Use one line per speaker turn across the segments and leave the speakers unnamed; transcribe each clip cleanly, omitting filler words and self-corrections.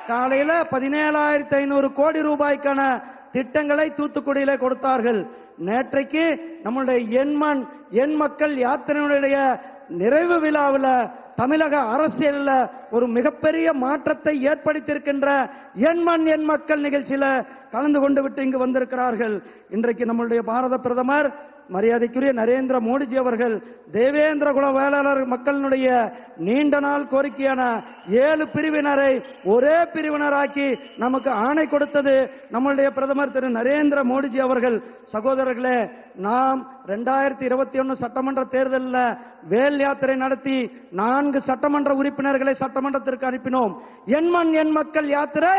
காலையில 17,500 கோடி ரூபாய்க்கான திட்டங்களை தூத்துக்குடியில கொடுத்தார்கள். நேற்றைக்கு நம்முடைய எண் மக்கள் யாத்திரையினுடைய நிறைவு விழாவில் தமிழக அரசியல்ல ஒரு மிகப்பெரிய மாற்றத்தை ஏற்படுத்தியிருக்கின்ற எண் மக்கள் நிகழ்ச்சியில கலந்து கொண்டு விட்டு இங்கு வந்திருக்கிறார்கள். இன்றைக்கு நம்முடைய பாரத பிரதமர் மரியாதைக்குரிய நரேந்திர மோடிஜி அவர்கள் தேவேந்திர குல வேளாளர் மக்களினுடைய நீண்ட நாள் கோரிக்கையான 7 பிரிவினரை ஒரே பிரிவினராக்கி நமக்கு ஆணை கொடுத்தது நம்முடைய பிரதமர் திரு நரேந்திர மோடிஜி அவர்கள். சகோதரர்களே, நாம் 2021 சட்டமன்ற தேர்தலில் வேல் யாத்திரை நடத்தி 4 சட்டமன்ற உறுப்பினர்களை சட்டமன்றத்திற்கு அனுப்பினோம். எண் மக்கள் யாத்திரை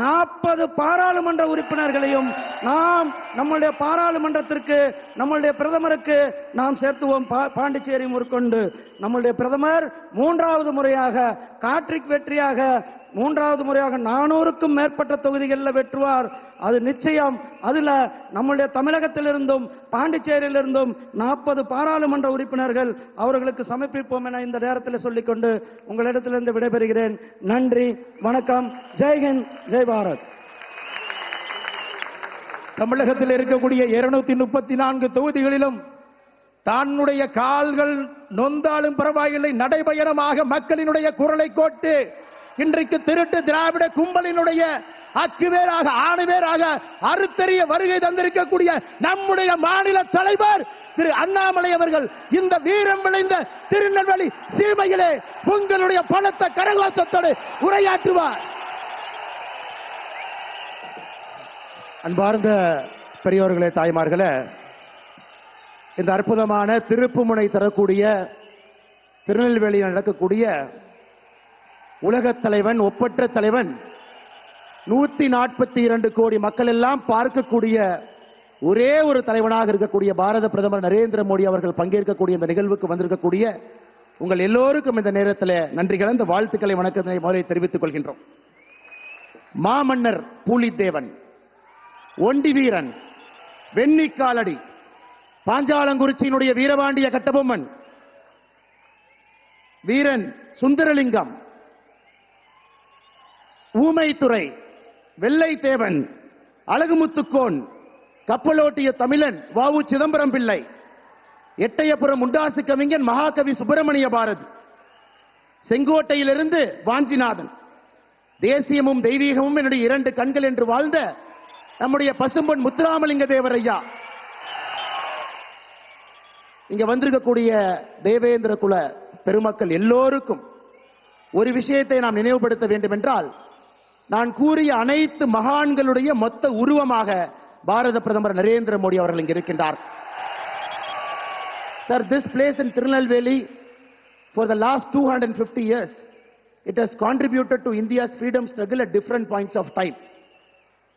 40 பாராளுமன்ற உறுப்பினர்களையும் நாம் நம்முடைய பாராளுமன்றத்திற்கு நம்முடைய பிரதமருக்கு நாம் சேர்த்துவோம். பாண்டிச்சேரி முற்கொண்டு நம்முடைய பிரதமர் 3வது முறையாக காட்ரிக் வெற்றியாக 3வது முறையாக 400க்கும் மேற்பட்ட தொகுதிகளில் வெற்றுவார். அது நிச்சயம். அதுல நம்முடைய தமிழகத்திலிருந்தும் பாண்டிச்சேரியிலிருந்தும் 40 பாராளுமன்ற உறுப்பினர்கள் அவர்களுக்கு சமர்ப்பிப்போம் என இந்த நேரத்தில் சொல்லிக்கொண்டு உங்களிடத்திலிருந்து விடைபெறுகிறேன். நன்றி, வணக்கம். ஜெய்ஹிந்த், ஜெய் பாரத்.
தமிழகத்தில் இருக்கக்கூடிய 234 தொகுதிகளிலும் தன்னுடைய கால்கள் நொந்தாலும் பரவாயில்லை நடைபயணமாக மக்களினுடைய குரலை கோட்டு இன்றைக்கு திருட்டு திராவிட கும்பலினுடைய அக்குவேராக ஆணுவேராக அறுத்தறிய வருகை தந்திருக்கக்கூடிய நம்முடைய மாநில தலைவர் திரு அண்ணாமலை அவர்கள் இந்த வீரம் விளைந்த திருநெல்வேலி சீமையிலே உங்களுடைய பலத்த கரகோஷத்தோடு உரையாற்றுவார். அன்பார்ந்த பெரியோர்களே, தாய்மார்களே, இந்த அற்புதமான திருப்புமுனை தரக்கூடிய திருநெல்வேலியில் நடக்கக்கூடிய உலகத் தலைவன், ஒப்பற்ற தலைவன், 142 கோடி மக்கள் எல்லாம் பார்க்கக்கூடிய ஒரே ஒரு தலைவனாக இருக்கக்கூடிய பாரத பிரதமர் நரேந்திர மோடி அவர்கள் பங்கேற்கக்கூடிய இந்த நிகழ்வுக்கு வந்திருக்கக்கூடிய உங்கள் எல்லோருக்கும் இந்த நேரத்தில் நன்றி கலந்த வாழ்த்துக்களை, வணக்கத்தை முதலில் தெரிவித்துக் கொள்கின்றோம். மாமன்னர் பூலித்தேவன், ஒண்டி வீரன், வெண்ணிக்காலடி, பாஞ்சாலங்குறிச்சியினுடைய வீரபாண்டிய கட்டபொம்மன், வீரன் சுந்தரலிங்கம், ஊமைத்துறை, வெள்ளைத்தேவன், அழகுமுத்துக்கோன், கப்பலோட்டிய தமிழன் வ.உ. சிதம்பரம் பிள்ளை, எட்டயபுரம் உண்டாசு கவிஞன் மகாகவி சுப்பிரமணிய பாரதி, செங்கோட்டையிலிருந்து வாஞ்சிநாதன், தேசியமும் தெய்வீகமும் என்னுடைய 2 கண்கள் என்று வாழ்ந்த நம்முடைய பசும்பொன் முத்துராமலிங்க தேவர் ஐயா, இங்க வந்திருக்கக்கூடிய தேவேந்திர குல பெருமக்கள் எல்லோருக்கும் ஒரு விஷயத்தை நாம் நினைவுபடுத்த வேண்டும் என்றால், நான் கூறிய அனைத்து மகான்களுடைய மொத்த உருவமாக பாரத பிரதமர் நரேந்திர மோடி அவர்கள் இங்கு இருக்கின்றார். Sir, this place in Tirunelveli for the last 250 years, it has contributed to India's freedom struggle at different points of time.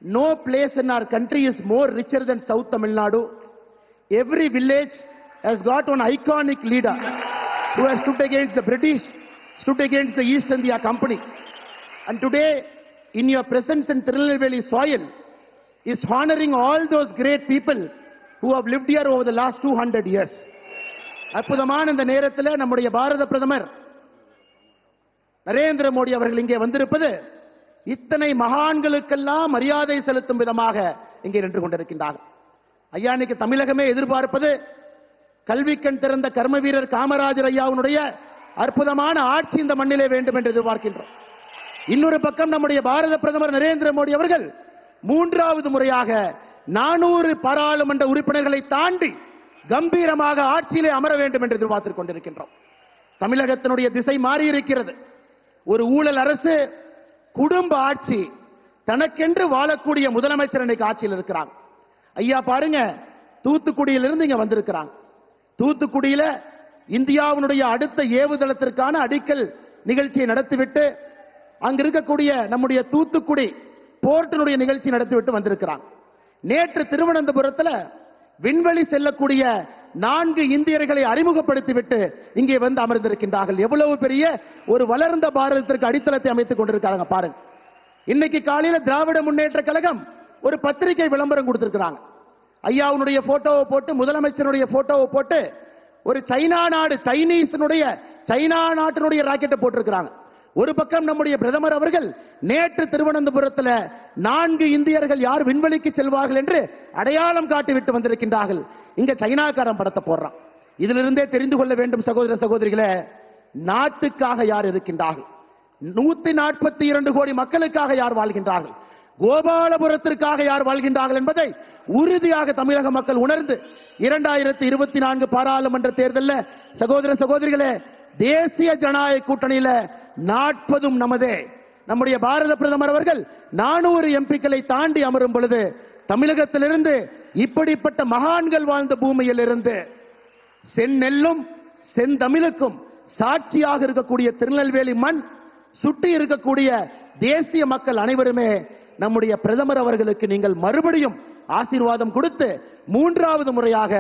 No place in our country is more richer than South Tamil Nadu. Every village has got one iconic leader who has stood against the British, stood against the East India Company. And today, in your presence in Tirunelveli soil, is honoring all those great people who have lived here over the last 200 years. அற்புதமான இந்த நேரத்தில் நம்முடைய பாரத பிரதமர் நரேந்திர மோடி அவர்கள் இங்கே வந்திருப்பது இத்தனை மகான்களுக்கெல்லாம் மரியாதை செலுத்தும் விதமாக இங்கே நின்று கொண்டிருக்கின்றார்கள். ஐயா, இன்னைக்கு தமிழகமே எதிர்பார்ப்பது கல்விக்கண் திறந்த கர்ம வீரர் காமராஜர் ஐயாவுடைய அற்புதமான ஆட்சி இந்த மண்ணிலே வேண்டும் என்று எதிர்பார்க்கின்றோம். இன்னொரு பக்கம் நம்முடைய பாரத பிரதமர் நரேந்திர மோடி அவர்கள் 3வது முறையாக 400 பாராளுமன்ற உறுப்பினர்களை தாண்டி கம்பீரமாக ஆட்சியிலே அமர வேண்டும் என்று எதிர்பார்த்துக் கொண்டிருக்கின்றோம். தமிழகத்தினுடைய திசை மாறி இருக்கிறது. ஒரு ஊழல் அரசு, குடும்ப ஆட்சி, தனக்கென்று வாழக்கூடிய முதலமைச்சர் இன்னைக்கு ஆட்சியில் இருக்கிறாங்க. ஐயா பாருங்க, தூத்துக்குடியிலிருந்து இங்க வந்திருக்கிறாங்க. தூத்துக்குடியில இந்தியாவினுடைய அடுத்த ஏவுதளத்திற்கான அடிக்கல் நிகழ்ச்சியை நடத்திவிட்டு அங்க இருக்கக்கூடிய நம்முடைய தூத்துக்குடி போர்ட்டினுடைய நிகழ்ச்சி நடத்திவிட்டு வந்திருக்கிறாங்க. நேற்று திருவனந்தபுரத்தில் விண்வெளி செல்லக்கூடிய 4 இந்தியர்களை அறிமுகப்படுத்திவிட்டு இங்கே வந்து அமர்ந்திருக்கின்றார்கள். எவ்வளவு பெரிய ஒரு வளர்ந்த பாரதத்திற்கு அடித்தளத்தை அமைத்துக் கொண்டிருக்காங்க பாருங்க. இன்னைக்கு காலையில திராவிட முன்னேற்ற கழகம் ஒரு பத்திரிகை விளம்பரம் கொடுத்திருக்கிறாங்க. ஐயாவுடைய போட்டோவை போட்டு, முதலமைச்சருடைய போட்டோவை போட்டு, ஒரு சைனா நாடு, சைனா நாட்டினுடைய ராக்கெட்டை போட்டிருக்கிறாங்க. ஒரு பக்கம் நம்முடைய பிரதமர் அவர்கள் நேற்று திருவனந்தபுரத்தில் 4 இந்தியர்கள் யார் விண்வெளிக்கு செல்வார்கள் என்று அடையாளம் காட்டிவிட்டு வந்திருக்கின்றார்கள். இங்க சைனாக்காரன் படத்தை போடுறான். இதிலிருந்தே தெரிந்து கொள்ள வேண்டும் சகோதர சகோதரிகளே, நாட்டுக்காக யார் இருக்கின்றார்கள்? 142 கோடி மக்களுக்காக யார் வாழ்கின்றார்கள்? கோபாலபுரத்திற்காக யார் வாழ்கின்றார்கள் என்பதை உறுதியாக தமிழக மக்கள் உணர்ந்து 2024 பாராளுமன்ற தேர்தலில் சகோதர சகோதரிகளே, தேசிய ஜனநாயக கூட்டணியில 40 நமதே. நம்முடைய பாரத பிரதமர் அவர்கள் 400 எம்பிக்களை தாண்டி அமரும் பொழுது தமிழகத்திலிருந்து இப்படிப்பட்ட மகான்கள் வாழ்ந்த பூமியில் இருந்து செந்நெல்லும் செந்தமிழுக்கும் சாட்சியாக இருக்கக்கூடிய திருநெல்வேலி மண் சுட்டி இருக்கக்கூடிய தேசிய மக்கள் அனைவருமே நம்முடைய பிரதமர் அவர்களுக்கு நீங்கள் மறுபடியும் ஆசீர்வாதம் கொடுத்து 3வது முறையாக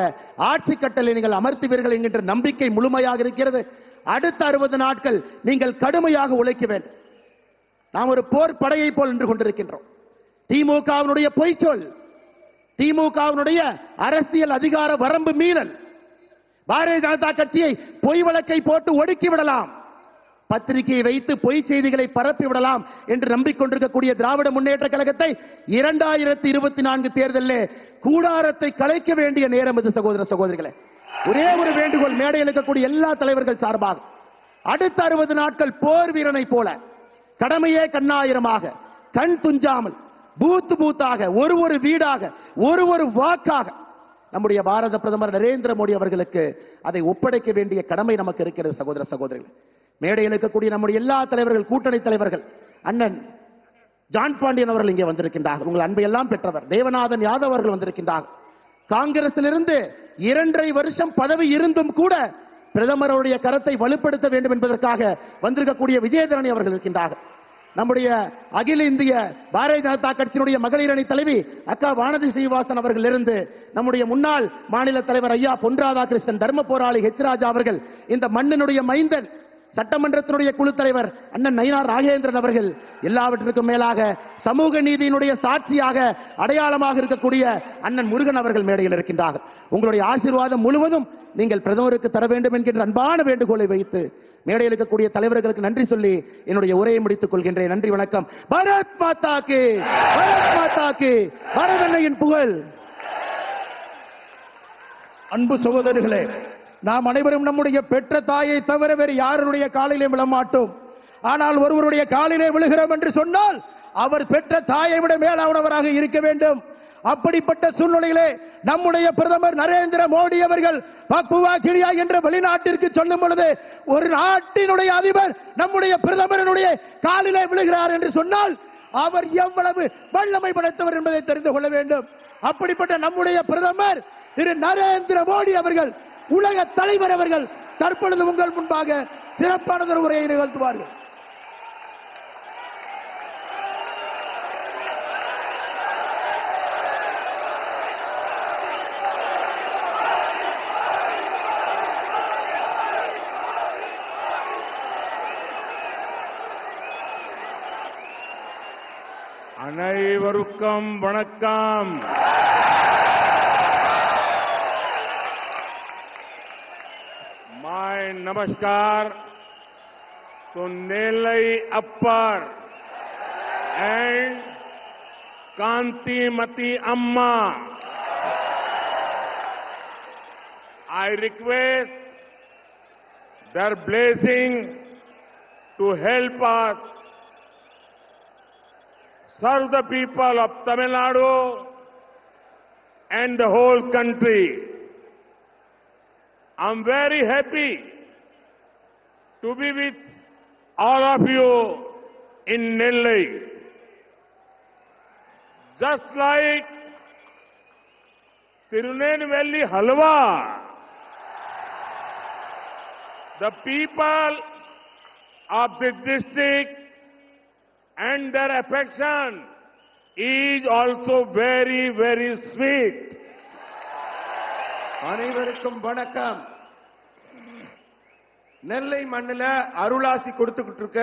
ஆட்சி கட்டளை நீங்கள் அமர்த்துவீர்கள் என்கின்ற நம்பிக்கை முழுமையாக இருக்கிறது. அடுத்த 60 நாட்கள் நீங்கள் கடுமையாக உழைக்க வேண்டும். நாம் ஒரு போர் படையை போல் நின்று கொண்டிருக்கின்றோம். திமுகவினுடைய பொய்ச்சொல், திமுகவினுடைய அரசியல் அதிகார வரம்பு மீறல், பாரதிய ஜனதா கட்சியை பொய் வழக்கை போட்டு ஒடுக்கி விடலாம், பத்திரிகையை வைத்து பொய் செய்திகளை பரப்பி விடலாம் என்று நம்பிக்கொண்டிருக்கக்கூடிய திராவிட முன்னேற்ற கழகத்தை 2024 தேர்தலில் கூடாரத்தை கலைக்க வேண்டிய நேரம் இது சகோதர சகோதரிகளே. ஒரே ஒரு வேண்டுகோள் மேடையில் இருக்கக்கூடிய எல்லா தலைவர்கள் சார்பாக, அடுத்த 60 நாட்கள் போர் வீரனை போல கடமையே கண்ணாயிரமாக கண் துஞ்சாமல் பூத்து பூத்தாக ஒரு வீடாக ஒரு வாக்காக நம்முடைய பாரத பிரதமர் நரேந்திர மோடி அவர்களுக்கு அதை ஒப்படைக்க வேண்டிய கடமை நமக்கு இருக்கிறது சகோதர சகோதரிகள். மேடையில் இருக்கக்கூடிய நம்முடைய எல்லா தலைவர்கள், கூட்டணி தலைவர்கள், அண்ணன் ஜான் பாண்டியன் அவர்கள் இங்கே வந்திருக்கின்றார்கள். உங்கள் அன்பை எல்லாம் பெற்றவர் தேவநாதன் யாதவ் அவர்கள் வந்திருக்கின்றார்கள். காங்கிரசிலிருந்து 2.5 வருஷம் பதவி இருந்தும் கூட பிரதமருடைய கரத்தை வலுப்படுத்த வேண்டும் என்பதற்காக வந்திருக்கக்கூடிய விஜயதரணி அவர்கள் இருக்கின்றார்கள். நம்முடைய அகில இந்திய பாரதிய ஜனதா கட்சியினுடைய மகளிர் அணி தலைவி அக்கா வானதி சீனிவாசன் அவர்கள் இருந்து நம்முடைய முன்னாள் மாநில தலைவர் ஐயா பொன் ராதாகிருஷ்ணன், தர்ம போராளி ஹெச் ராஜா அவர்கள், இந்த மண்ணினுடைய மைந்தன் சட்டமன்றத்தினுடைய குழு தலைவர் அண்ணன் நயினார் நாகேந்திரன் அவர்கள், எல்லாவற்றிற்கும் மேலாக சமூக நீதியினுடைய சாட்சியாக அடையாளமாக இருக்கக்கூடிய அண்ணன் முருகன் அவர்கள் மேடையில் இருக்கின்றார்கள். உங்களுடைய ஆசீர்வாதம் முழுவதும் நீங்கள் பிரதமருக்கு தர வேண்டும் என்கின்ற அன்பான வேண்டுகோளை வைத்து மேடையில் இருக்கக்கூடிய தலைவர்களுக்கு நன்றி சொல்லி என்னுடைய உரையை முடித்துக் கொள்கின்றேன். நன்றி, வணக்கம். பாரத் மாதா கி, பாரத் மாதா கி, பாரத அன்னையின் புகழ்.
அன்பு சகோதரர்களே, நாம் அனைவரும் நம்முடைய பெற்ற தாயை தவிர வேறு யாருடைய காலிலே விழமாட்டோம். ஆனால் ஒருவருடைய காலிலே விழுகிறோம் என்று சொன்னால் அவர் பெற்ற தாயை விட மேலானவராக இருக்க வேண்டும். அப்படிப்பட்ட சூழ்நிலையிலே நம்முடைய பிரதமர் நரேந்திர மோடி அவர்கள் பப்புவா கினியா என்ற வெளிநாட்டிற்கு சொல்லும் பொழுது ஒரு நாட்டினுடைய அதிபர் நம்முடைய பிரதமருடைய காலிலே விழுகிறார் என்று சொன்னால் அவர் எவ்வளவு வல்லமை படைத்தவர் என்பதை தெரிந்து கொள்ள வேண்டும். அப்படிப்பட்ட நம்முடைய பிரதமர் திரு நரேந்திர மோடி அவர்கள், உலக தலைவர் அவர்கள் தற்பொழுது உங்கள் முன்பாக சிறப்பானதொரு உரையை நிகழ்த்துவார்கள்.
அனைவருக்கும் வணக்கம். My namaskar to Nelai Appar and Kantimati Amma. I request their blessing to help us serve the people of Tamil Nadu and the whole country. I'm very happy to be with all of you in Nellai. Just like Tirunelveli Halwa, the people of this district and their affection is also very, very sweet.
அனைவருக்கும் வணக்கம். நெல்லை மண்ணில அருளாசி கொடுத்துக்கிட்டு இருக்க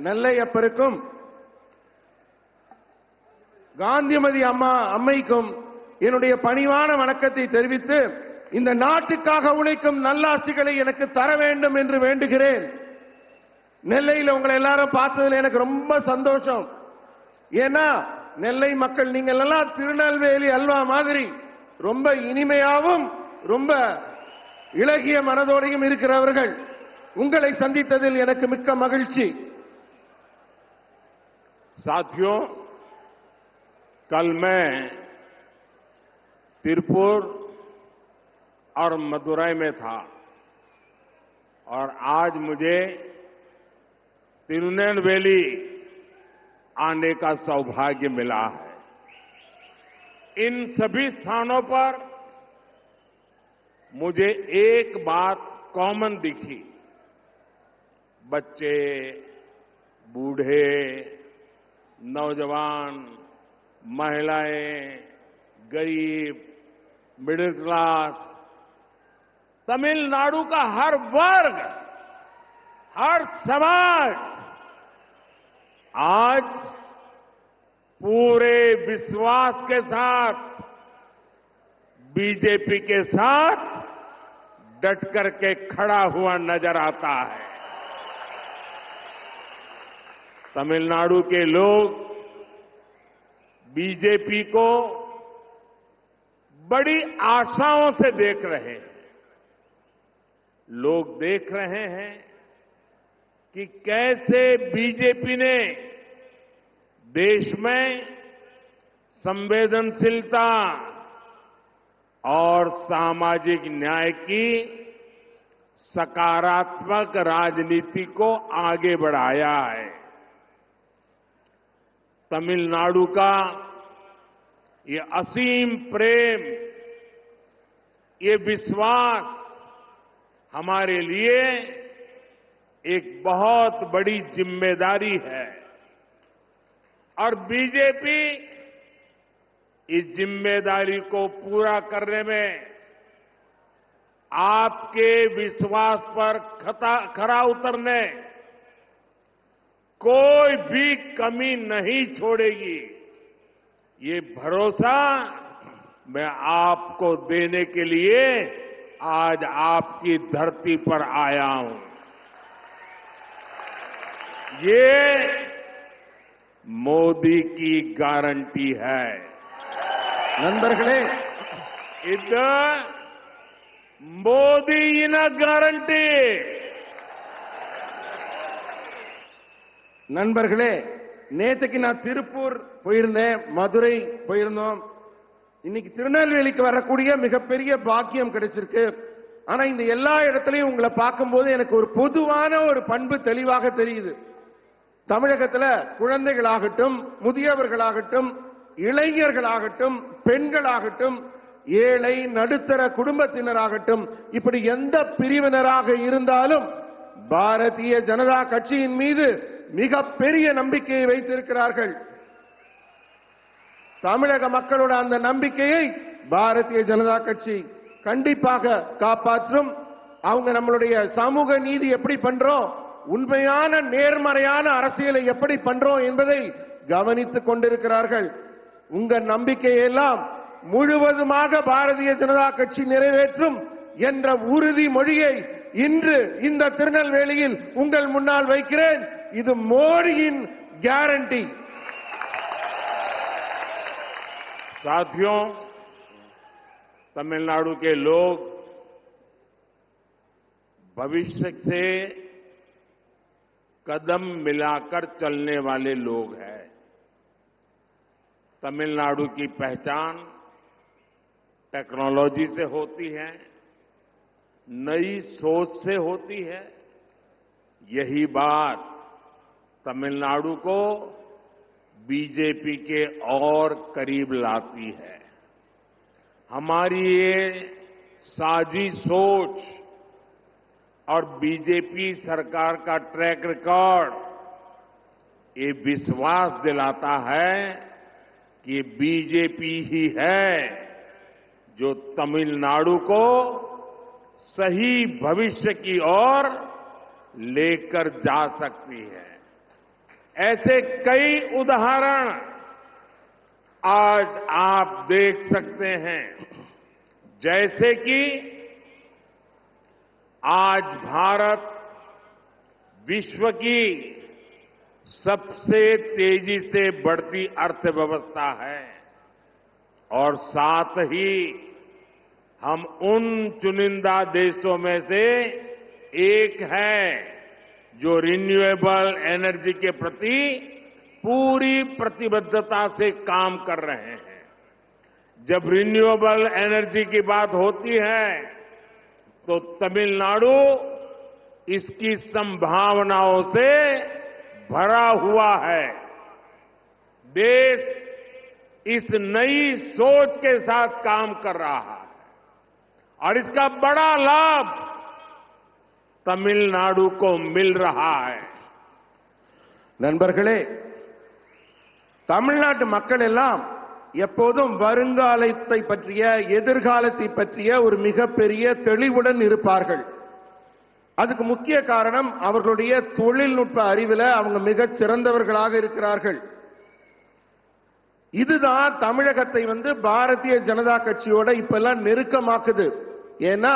நெல்லை அப்பருக்கும் காந்திமதி அம்மைக்கும் என்னுடைய பணிவான வணக்கத்தை தெரிவித்து இந்த நாட்டுக்காக உழைக்கும் நல்லாசிகளை எனக்கு தர வேண்டும் என்று வேண்டுகிறேன். நெல்லையில உங்களை எல்லாரும் பார்த்ததுல எனக்கு ரொம்ப சந்தோஷம். ஏன்னா நெல்லை மக்கள் நீங்கள் எல்லாம் திருநெல்வேலி அல்வா மாதிரி ரொம்ப இனிமையாவும் ரொம்ப இளகிய மனதோடையும் இருக்கிறவர்கள். உங்களை சந்தித்ததில் எனக்கு மிக்க மகிழ்ச்சி.
साथियों, कल मैं तिरुपुर और मदुरई में था और आज मुझे तिरुनेलवेली आने का सौभाग्य मिला है। इन सभी स्थानों पर मुझे एक बात कॉमन दिखी। बच्चे, बूढ़े, नौजवान, महिलाएं, गरीब, मिडिल क्लास, तमिलनाडु का हर वर्ग, हर समाज आज पूरे विश्वास के साथ बीजेपी के साथ डट करके खड़ा हुआ नजर आता है। तमिलनाडु के लोग बीजेपी को बड़ी आशाओं से देख रहे हैं। लोग देख रहे हैं कि कैसे बीजेपी ने देश में संवेदनशीलता और सामाजिक न्याय की सकारात्मक राजनीति को आगे बढ़ाया है। तमिलनाडु का ये असीम प्रेम, ये विश्वास हमारे लिए एक बहुत बड़ी जिम्मेदारी है और बीजेपी इस जिम्मेदारी को पूरा करने में आपके विश्वास पर खरा उतरने कोई भी कमी नहीं छोड़ेगी। ये भरोसा मैं आपको देने के लिए आज आपकी धरती पर आया हूं। ये मोदी की गारंटी है।
நண்பர்களே,
இது மோடியின் கேரண்டி.
நண்பர்களே, நேத்துக்கு நான் திருப்பூர் போயிருந்தேன், மதுரை போயிருந்தோம். இன்னைக்கு திருநெல்வேலிக்கு வரக்கூடிய மிகப்பெரிய பாக்கியம் கிடைச்சிருக்கு. ஆனா இந்த எல்லா இடத்துலயும் உங்களை பார்க்கும்போது எனக்கு ஒரு பொதுவான ஒரு பண்பு தெளிவாக தெரியுது. தமிழகத்துல குழந்தைகளாகட்டும், முதியவர்களாகட்டும், இளைஞர்களாகட்டும், பெண்களாகட்டும், ஏழை நடுத்தர குடும்பத்தினராகட்டும், இப்படி எந்த பிரிவினராக இருந்தாலும் பாரதிய ஜனதா கட்சியின் மீது மிகப்பெரிய நம்பிக்கையை வைத்திருக்கிறார்கள். தமிழக மக்களோட அந்த நம்பிக்கையை பாரதிய ஜனதா கட்சி கண்டிப்பாக காப்பாற்றும். அவங்க நம்மளுடைய சமூக நீதி எப்படி பண்றோம், உண்மையான நேர்மறையான அரசியலை எப்படி பண்றோம் என்பதை கவனித்துக் கொண்டிருக்கிறார்கள். உங்க நம்பிக்கையெல்லாம் முழுவதுமாக பாரதிய ஜனதா கட்சி நிறைவேற்றும் என்ற உறுதிமொழியை இன்று இந்த திருநெல்வேலியில் உங்கள் முன்னால் வைக்கிறேன். இது மோடியின் கேரண்டி.
साथियों, तमिलनाडु के लोग भविष्य से कदम मिलाकर चलने वाले लोग हैं। तमिलनाडु की पहचान टेक्नोलॉजी से होती है, नई सोच से होती है। यही बात तमिलनाडु को बीजेपी के और करीब लाती है। हमारी ये साझी सोच और बीजेपी सरकार का ट्रैक रिकॉर्ड ये विश्वास दिलाता है कि बीजेपी ही है जो तमिलनाडु को सही भविष्य की ओर लेकर जा सकती है। ऐसे कई उदाहरण आज आप देख सकते हैं, जैसे कि आज भारत विश्व की सबसे तेजी से बढ़ती अर्थव्यवस्था है और साथ ही हम उन चुनिंदा देशों में से एक है जो रिन्यूएबल एनर्जी के प्रति पूरी प्रतिबद्धता से काम कर रहे हैं। जब रिन्यूएबल एनर्जी की बात होती है तो तमिलनाडु इसकी संभावनाओं से भरा हुआ है। देश इस नई सोच के साथ काम कर रहा है और इसका बड़ा लाभ तमिलनाडु को मिल रहा है।
நண்பர்களே, தமிழ்நாட்டு மக்கள் எல்லாம் எப்போதும் வருங்காலத்தை பற்றிய, எதிர்காலத்தை பற்றிய ஒரு மிகப்பெரிய தெளிவுடன் இருப்பார்கள். அதுக்கு முக்கிய காரணம் அவர்களுடைய தொழில்நுட்ப அறிவில் அவங்க மிகச் சிறந்தவர்களாக இருக்கிறார்கள். இதுதான் தமிழகத்தை பாரதிய ஜனதா கட்சியோட இப்பெல்லாம் நெருக்கமாக்குது. ஏன்னா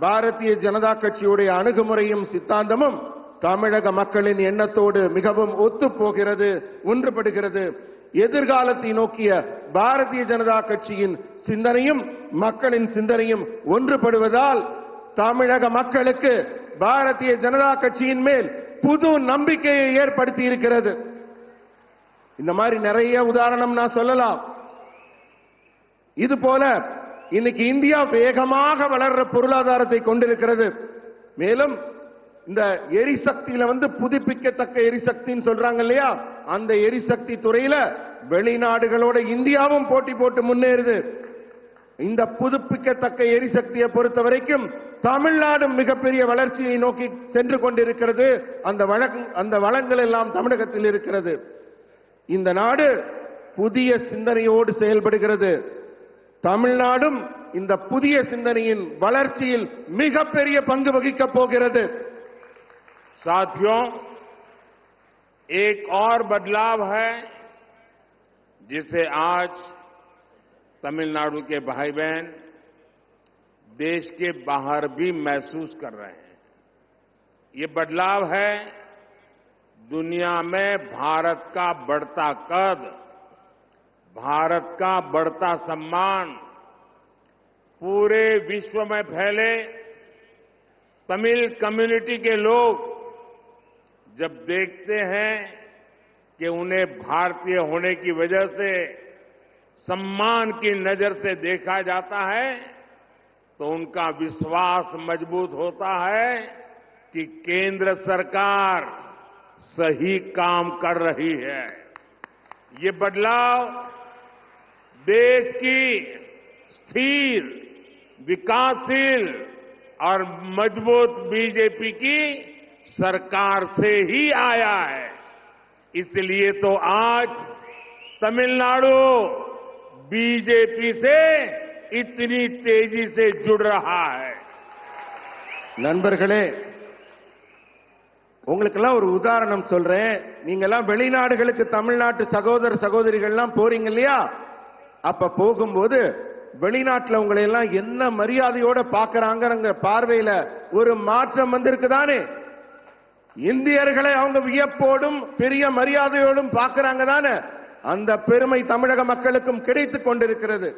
பாரதிய ஜனதா கட்சியுடைய அணுகுமுறையும் சித்தாந்தமும் தமிழக மக்களின் எண்ணத்தோடு மிகவும் ஒத்து போகிறது, ஒன்றுபடுகிறது. எதிர்காலத்தை நோக்கிய பாரதிய ஜனதா கட்சியின் சிந்தனையும் மக்களின் சிந்தனையும் ஒன்றுபடுவதால் தமிழக மக்களுக்கு பாரதிய ஜனதா கட்சியின் மேல் புது நம்பிக்கையை ஏற்படுத்தி இருக்கிறது. இந்த மாதிரி நிறைய உதாரணம் நான் சொல்லலாம். இது போல இன்னைக்கு இந்தியா வேகமாக வளர்ற பொருளாதாரத்தை கொண்டிருக்கிறது. மேலும் இந்த எரிசக்தியில புதுப்பிக்கத்தக்க எரிசக்தின்னு சொல்றாங்க இல்லையா, அந்த எரிசக்தி துறையில வெளிநாடுகளோட இந்தியாவும் போட்டி போட்டு முன்னேறுது. இந்த புதுப்பிக்கத்தக்க எரிசக்தியை பொறுத்த வரைக்கும் தமிழ்நாடு மிகப்பெரிய வளர்ச்சியை நோக்கி சென்று கொண்டிருக்கிறது. அந்த வளங்கள் எல்லாம் தமிழகத்தில் இருக்கிறது. இந்த நாடு புதிய சிந்தனையோடு செயல்படுகிறது. தமிழ்நாடும் இந்த புதிய சிந்தனையின் வளர்ச்சியில் மிகப்பெரிய பங்கு வகிக்கப் போகிறது.
साथियों, एक और बदलाव है जिसे आज तमिलनाडु के भाई बहन देश के बाहर भी महसूस कर रहे हैं। ये बदलाव है दुनिया में भारत का बढ़ता कद, भारत का बढ़ता सम्मान। पूरे विश्व में फैले तमिल कम्युनिटी के लोग जब देखते हैं कि उन्हें भारतीय होने की वजह से सम्मान की नजर से देखा जाता है तो उनका विश्वास मजबूत होता है कि केंद्र सरकार सही काम कर रही है। ये बदलाव देश की स्थिर, विकासशील और मजबूत बीजेपी की सरकार से ही आया है। इसलिए तो आज तमिलनाडु बीजेपी से इतनी तेजी से जुड़ रहा है।
நண்பர்களே, உங்களுக்கெல்லாம் ஒரு உதாரணம் சொல்றேன். நீங்கெல்லாம் வெளிநாடுகளுக்கு தமிழ்நாட்டு சகோதர சகோதரிகள்லாம் போறீங்க இல்லையா, அப்ப போகும்போது வெளிநாட்டுல உங்களை எல்லாம் என்ன மரியாதையோட பாக்குறாங்கிற பார்வையில ஒரு மாற்றம் வந்திருக்குதானே? இந்தியர்களை அவங்க வியப்போடும் பெரிய மரியாதையோடும் பார்க்கறாங்க தானே? அந்த பெருமை தமிழக மக்களுக்கும் கிடைத்துக் கொண்டிருக்கிறது.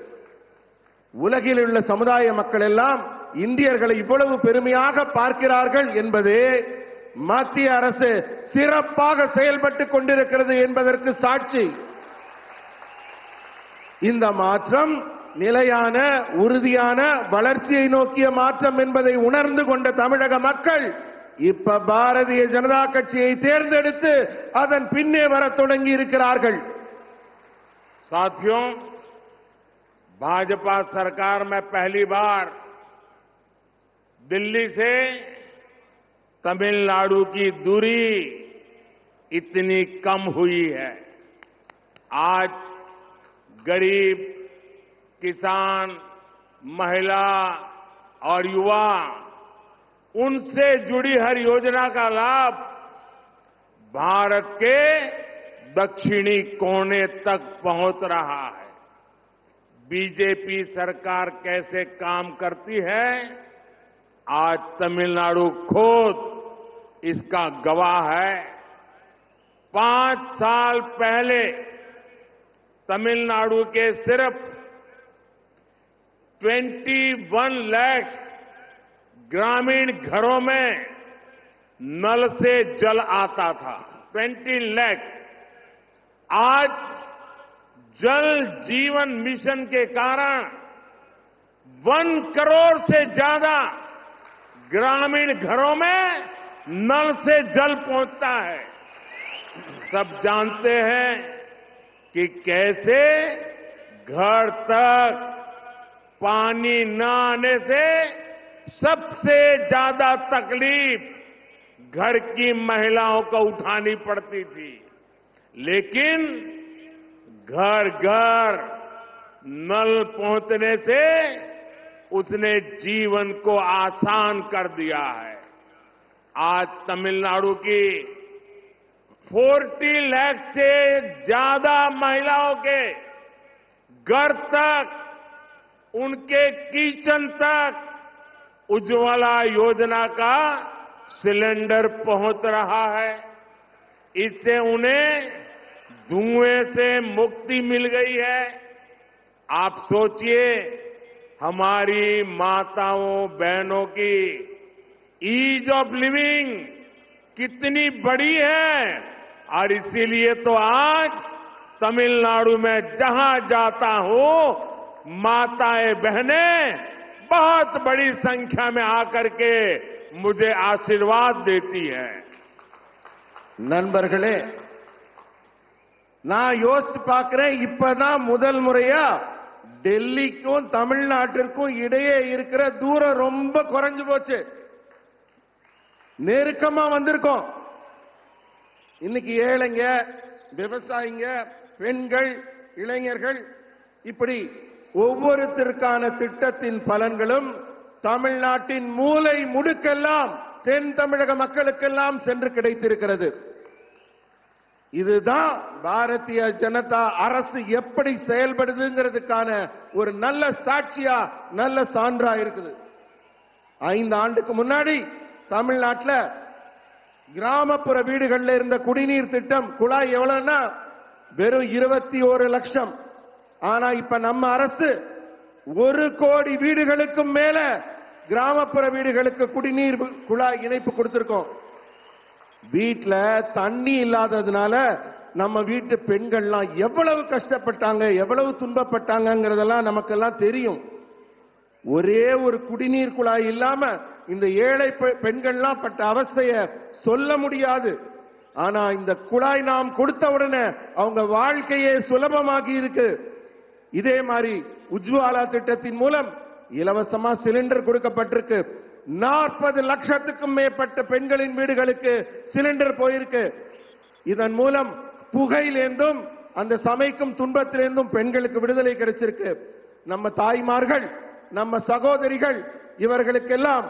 உலகில் உள்ள சமுதாய மக்கள் எல்லாம் இந்தியர்களை இவ்வளவு பெருமையாக பார்க்கிறார்கள் என்பதே மத்திய அரசு சிறப்பாக செயல்பட்டுக் கொண்டிருக்கிறது என்பதற்கு சாட்சி. இந்த மாற்றம் நிலையான, உறுதியான வளர்ச்சியை நோக்கிய மாற்றம் என்பதை உணர்ந்து கொண்ட தமிழக மக்கள் இப்ப பாரதிய ஜனதா கட்சியை தேர்ந்தெடுத்து அதன் பின்னே வர தொடங்கி இருக்கிறார்கள்.
साथियों, भाजपा सरकार में पहली बार दिल्ली से तमिलनाडु की दूरी इतनी कम हुई है। आज गरीब, किसान, महिला और युवा, उनसे जुड़ी हर योजना का लाभ भारत के दक्षिणी कोने तक पहुंच रहा है। बीजेपी सरकार कैसे काम करती है, आज तमिलनाडु खुद इसका गवाह है। 5 साल पहले तमिलनाडु के सिर्फ 21 लाख ग्रामीण घरों में नल से जल आता था। 20 लाख। आज जल जीवन मिशन के कारण 1 करोड़ से ज्यादा ग्रामीण घरों में नल से जल पहुंचता है। सब जानते हैं कि कैसे घर तक पानी न आने से सबसे ज्यादा तकलीफ घर की महिलाओं को उठानी पड़ती थी, लेकिन घर घर नल पहुंचने से उसने जीवन को आसान कर दिया है। आज तमिलनाडु की 40 लाख से ज्यादा महिलाओं के घर तक, उनके किचन तक उज्ज्वला योजना का सिलेंडर पहुंच रहा है। इससे उन्हें धुएं से मुक्ति मिल गई है। आप सोचिए, हमारी माताओं बहनों की ईज ऑफ लिविंग कितनी बड़ी है, और इसीलिए तो आज तमिलनाडु में जहां जाता हूं माताएं बहनें बहुत बड़ी संख्या में आकर के मुझे आशीर्वाद देती हैं।
நண்பர்களே, நான் யோசிச்சு பார்க்கிறேன், இப்பதான் முதல் முறையா டெல்லிக்கும் தமிழ்நாட்டிற்கும் இடையே இருக்கிற தூரம் ரொம்ப குறைஞ்சு போச்சு, நெருக்கமா வந்திருக்கோம். இன்னைக்கு ஏழைங்க, விவசாயிங்க, பெண்கள், இளைஞர்கள், இப்படி ஒவ்வொருத்தருக்கான திட்டத்தின் பலன்களும் தமிழ்நாட்டின் மூலை முடுக்கெல்லாம் தென் தமிழக மக்களுக்கெல்லாம் சென்று கிடைத்திருக்கிறது. இதுதான் பாரதிய ஜனதா அரசு எப்படி செயல்படுதுங்கிறதுக்கான ஒரு நல்ல சாட்சியா, நல்ல சான்றா இருக்குது. 5 ஆண்டுக்கு முன்னாடி தமிழ்நாட்டில் கிராமப்புற வீடுகளில் இருந்த குடிநீர் திட்டம் குழாய் எவ்வளவுன்னா வெறும் 21 லட்சம். ஆனா இப்ப நம்ம அரசு 1 கோடி வீடுகளுக்கும் மேல கிராமப்புற வீடுகளுக்கு குடிநீர் குழாய் இணைப்பு கொடுத்திருக்கோம். வீட்டுல தண்ணி இல்லாததுனால நம்ம வீட்டு பெண்கள்லாம் எவ்வளவு கஷ்டப்பட்டாங்க, எவ்வளவு துன்பப்பட்டாங்கிறதெல்லாம் நமக்கெல்லாம் தெரியும். ஒரே ஒரு குடிநீர் குழாய் இல்லாம இந்த ஏழை பெண்கள்லாம் பட்ட அவஸ்தைய சொல்ல முடியாது. ஆனா இந்த குழாய் நாம் கொடுத்த உடனே அவங்க வாழ்க்கையே சுலபமாகி இருக்கு. இதே மாதிரி உஜ்வாலா திட்டத்தின் மூலம் இலவசமா சிலிண்டர் கொடுக்கப்பட்டிருக்கு. 40 லட்சத்துக்கும் மேற்பட்ட பெண்களின் வீடுகளுக்கு சிலிண்டர் போயிருக்கு. இதன் மூலம் புகையிலிருந்தும் அந்த சமைக்கும் துன்பத்திலிருந்தும் பெண்களுக்கு விடுதலை கிடைச்சிருக்கு. நம்ம தாய்மார்கள், நம்ம சகோதரிகள், இவர்களுக்கெல்லாம்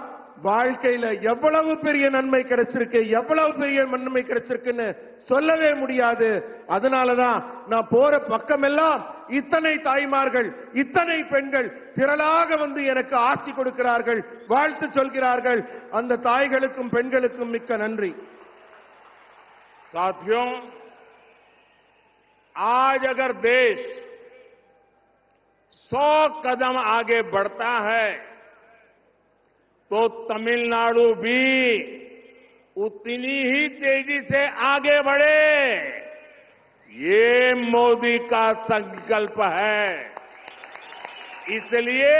வாழ்க்கையில எவ்வளவு பெரிய நன்மை கிடைச்சிருக்கு, எவ்வளவு பெரிய நன்மை கிடைச்சிருக்குன்னு சொல்லவே முடியாது. அதனாலதான் நான் போற பக்கமெல்லாம் இத்தனை தாய்மார்கள், இத்தனை பெண்கள் திரளாக வந்து எனக்கு ஆசி கொடுக்கிறார்கள், வாழ்த்து சொல்கிறார்கள். அந்த தாய்களுக்கும் பெண்களுக்கும் மிக்க நன்றி.
साथियों, आज अगर देश 100 कदम आगे बढ़ता है तो तमिलनाडु भी उतनी ही तेजी से आगे बढ़े, ये मोदी का संकल्प है। इसलिए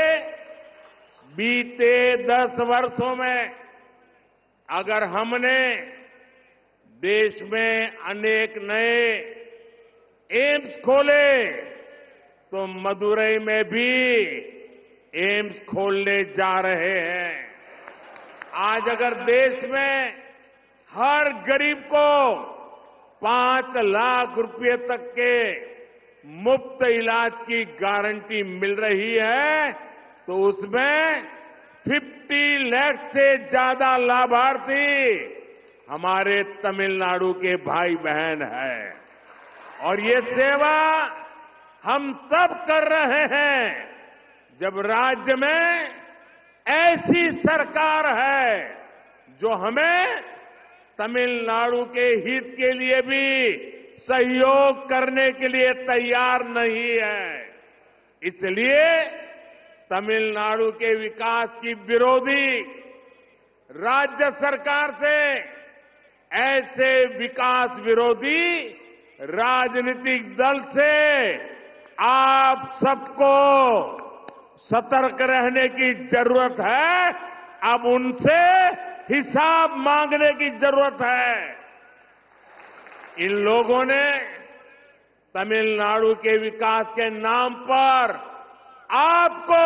बीते 10 वर्षों में अगर हमने देश में अनेक नए एम्स खोले तो मदुरई में भी एम्स खोलने जा रहे हैं। आज अगर देश में हर गरीब को 5 लाख रुपए तक के मुफ्त इलाज की गारंटी मिल रही है तो उसमें 50 लाख से ज्यादा लाभार्थी हमारे तमिलनाडु के भाई बहन हैं। और ये सेवा हम तब कर रहे हैं जब राज्य में ऐसी सरकार है जो हमें तमिलनाडु के हित के लिए भी सहयोग करने के लिए तैयार नहीं है। इसलिए तमिलनाडु के विकास की विरोधी राज्य सरकार से ऐसे विकास विरोधी राजनीतिक दल से आप सबको सतर्क रहने की जरूरत है। अब उनसे हिसाब मांगने की जरूरत है। इन लोगों ने तमिलनाडु के विकास के नाम पर आपको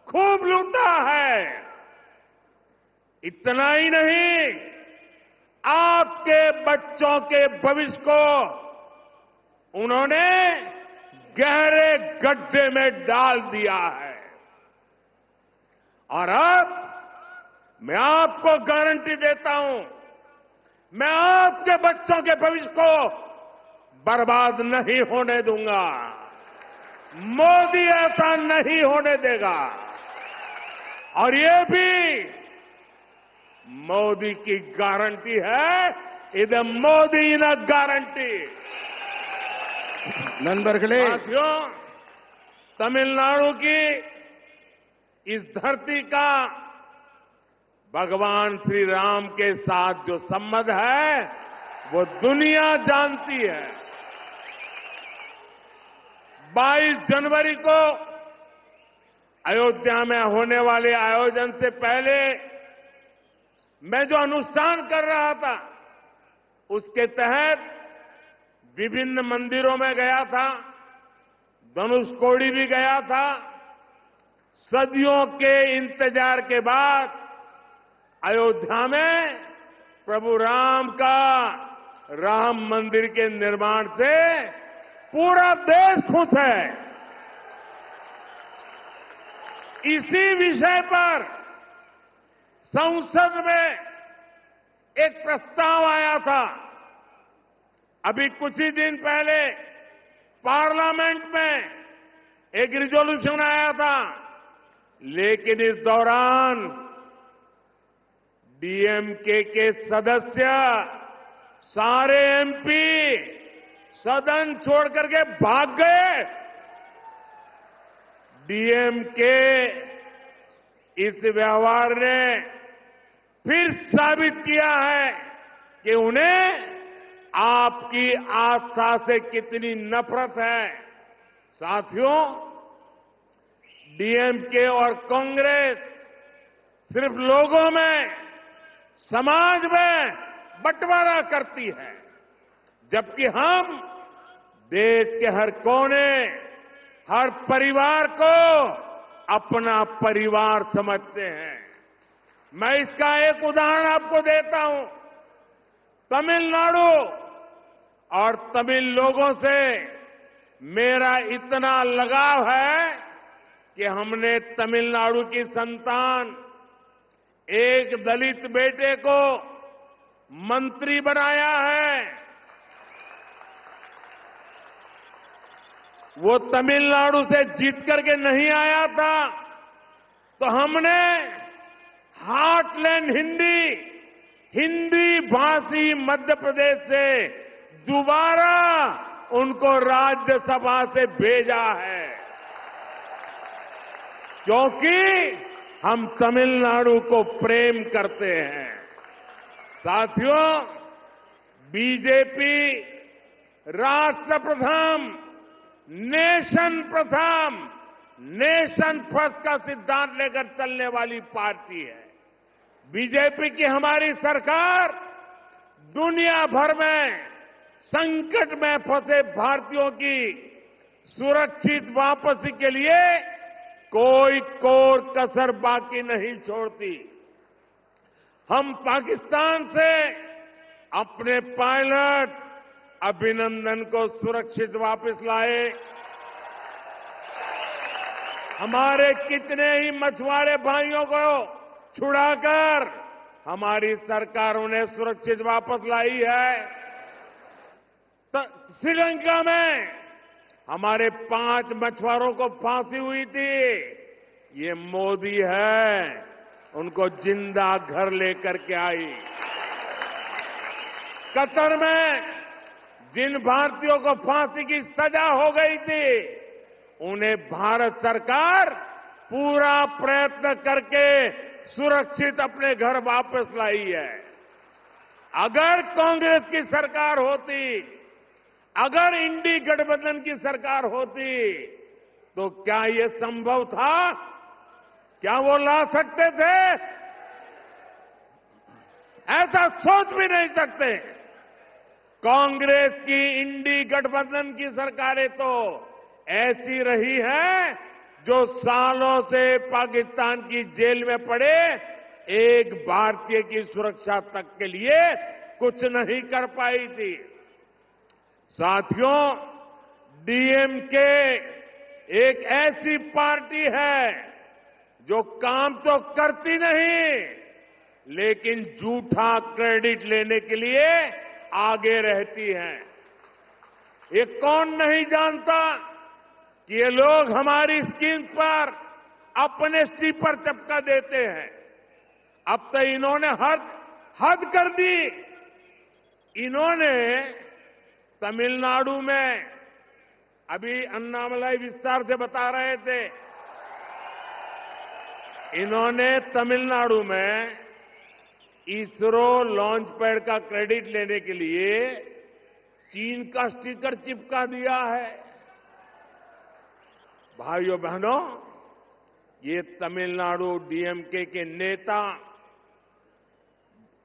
खूब लूटा है। इतना ही नहीं, आपके बच्चों के भविष्य को उन्होंने गहरे गड्ढे में डाल दिया है। और अब मैं आपको गारंटी देता हूं, मैं आपके बच्चों के भविष्य को बर्बाद नहीं होने दूंगा। मोदी ऐसा नहीं होने देगा। और ये भी मोदी की गारंटी है। इधर मोदी न गारंटी।
நண்பர்களே,
साथियों, तमिलनाडु की इस धरती का भगवान श्री राम के साथ जो संबंध है वो दुनिया जानती है। 22 जनवरी को अयोध्या में होने वाले आयोजन से पहले मैं जो अनुष्ठान कर रहा था, उसके तहत विभिन्न मंदिरों में गया था, धनुषकोडी भी गया था। सदियों के इंतजार के बाद अयोध्या में प्रभु राम का राम मंदिर के निर्माण से पूरा देश खुश है। इसी विषय पर संसद में एक प्रस्ताव आया था। अभी कुछ ही दिन पहले पार्लियामेंट में एक रिजोल्यूशन आया था, लेकिन इस दौरान डीएमके के सदस्य सारे एमपी सदन छोड़ करके भाग गए। डीएमके इस व्यवहार ने फिर साबित किया है कि उन्हें आपकी आस्था से कितनी नफरत है। साथियों, डीएमके और कांग्रेस सिर्फ लोगों में, समाज में बंटवारा करती है, जबकि हम देश के हर कोने, हर परिवार को अपना परिवार समझते हैं। मैं इसका एक उदाहरण आपको देता हूं। तमिलनाडु और तमिल लोगों से मेरा इतना लगाव है कि हमने तमिलनाडु की संतान एक दलित बेटे को मंत्री बनाया है। वो तमिलनाडु से जीत करके नहीं आया था, तो हमने हार्टलैंड हिंदी भाषी मध्य प्रदेश से दोबारा उनको राज्यसभा से भेजा है, क्योंकि हम तमिलनाडु को प्रेम करते हैं। साथियों, बीजेपी राष्ट्र प्रथम, नेशन प्रथम, नेशन फर्स्ट का सिद्धांत लेकर चलने वाली पार्टी है। बीजेपी की हमारी सरकार दुनिया भर में संकट में फंसे भारतीयों की सुरक्षित वापसी के लिए कोई कोर कसर बाकी नहीं छोड़ती। हम पाकिस्तान से अपने पायलट अभिनंदन को सुरक्षित वापस लाए। हमारे कितने ही मछुआरे भाइयों को छुड़ाकर हमारी सरकारों ने सुरक्षित वापस लाई है। श्रीलंका में हमारे 5 मछुआरों को फांसी हुई थी। ये मोदी है, उनको जिंदा घर लेकर के आई। कतर में जिन भारतीयों को फांसी की सजा हो गई थी, उन्हें भारत सरकार पूरा प्रयत्न करके सुरक्षित अपने घर वापस लाई है। अगर कांग्रेस की सरकार होती, अगर इंडी गठबंधन की सरकार होती, तो क्या ये संभव था? क्या वो ला सकते थे? ऐसा सोच भी नहीं सकते। कांग्रेस की इंडी गठबंधन की सरकारें तो ऐसी रही हैं जो सालों से पाकिस्तान की जेल में पड़े एक भारतीय की सुरक्षा तक के लिए कुछ नहीं कर पाई थी। साथियों, डीएमके एक ऐसी पार्टी है जो काम तो करती नहीं, लेकिन झूठा क्रेडिट लेने के लिए आगे रहती है। ये कौन नहीं जानता कि ये लोग हमारी स्कीम पर अपने स्टी पर चपका देते हैं। अब तो इन्होंने हद कर दी। इन्होंने तमिलनाडु में, अभी अन्नामलाई विस्तार से बता रहे थे, इन्होंने तमिलनाडु में इसरो लॉन्च पैड का क्रेडिट लेने के लिए चीन का स्टिकर चिपका दिया है। भाइयों बहनों, ये तमिलनाडु डीएमके के नेता,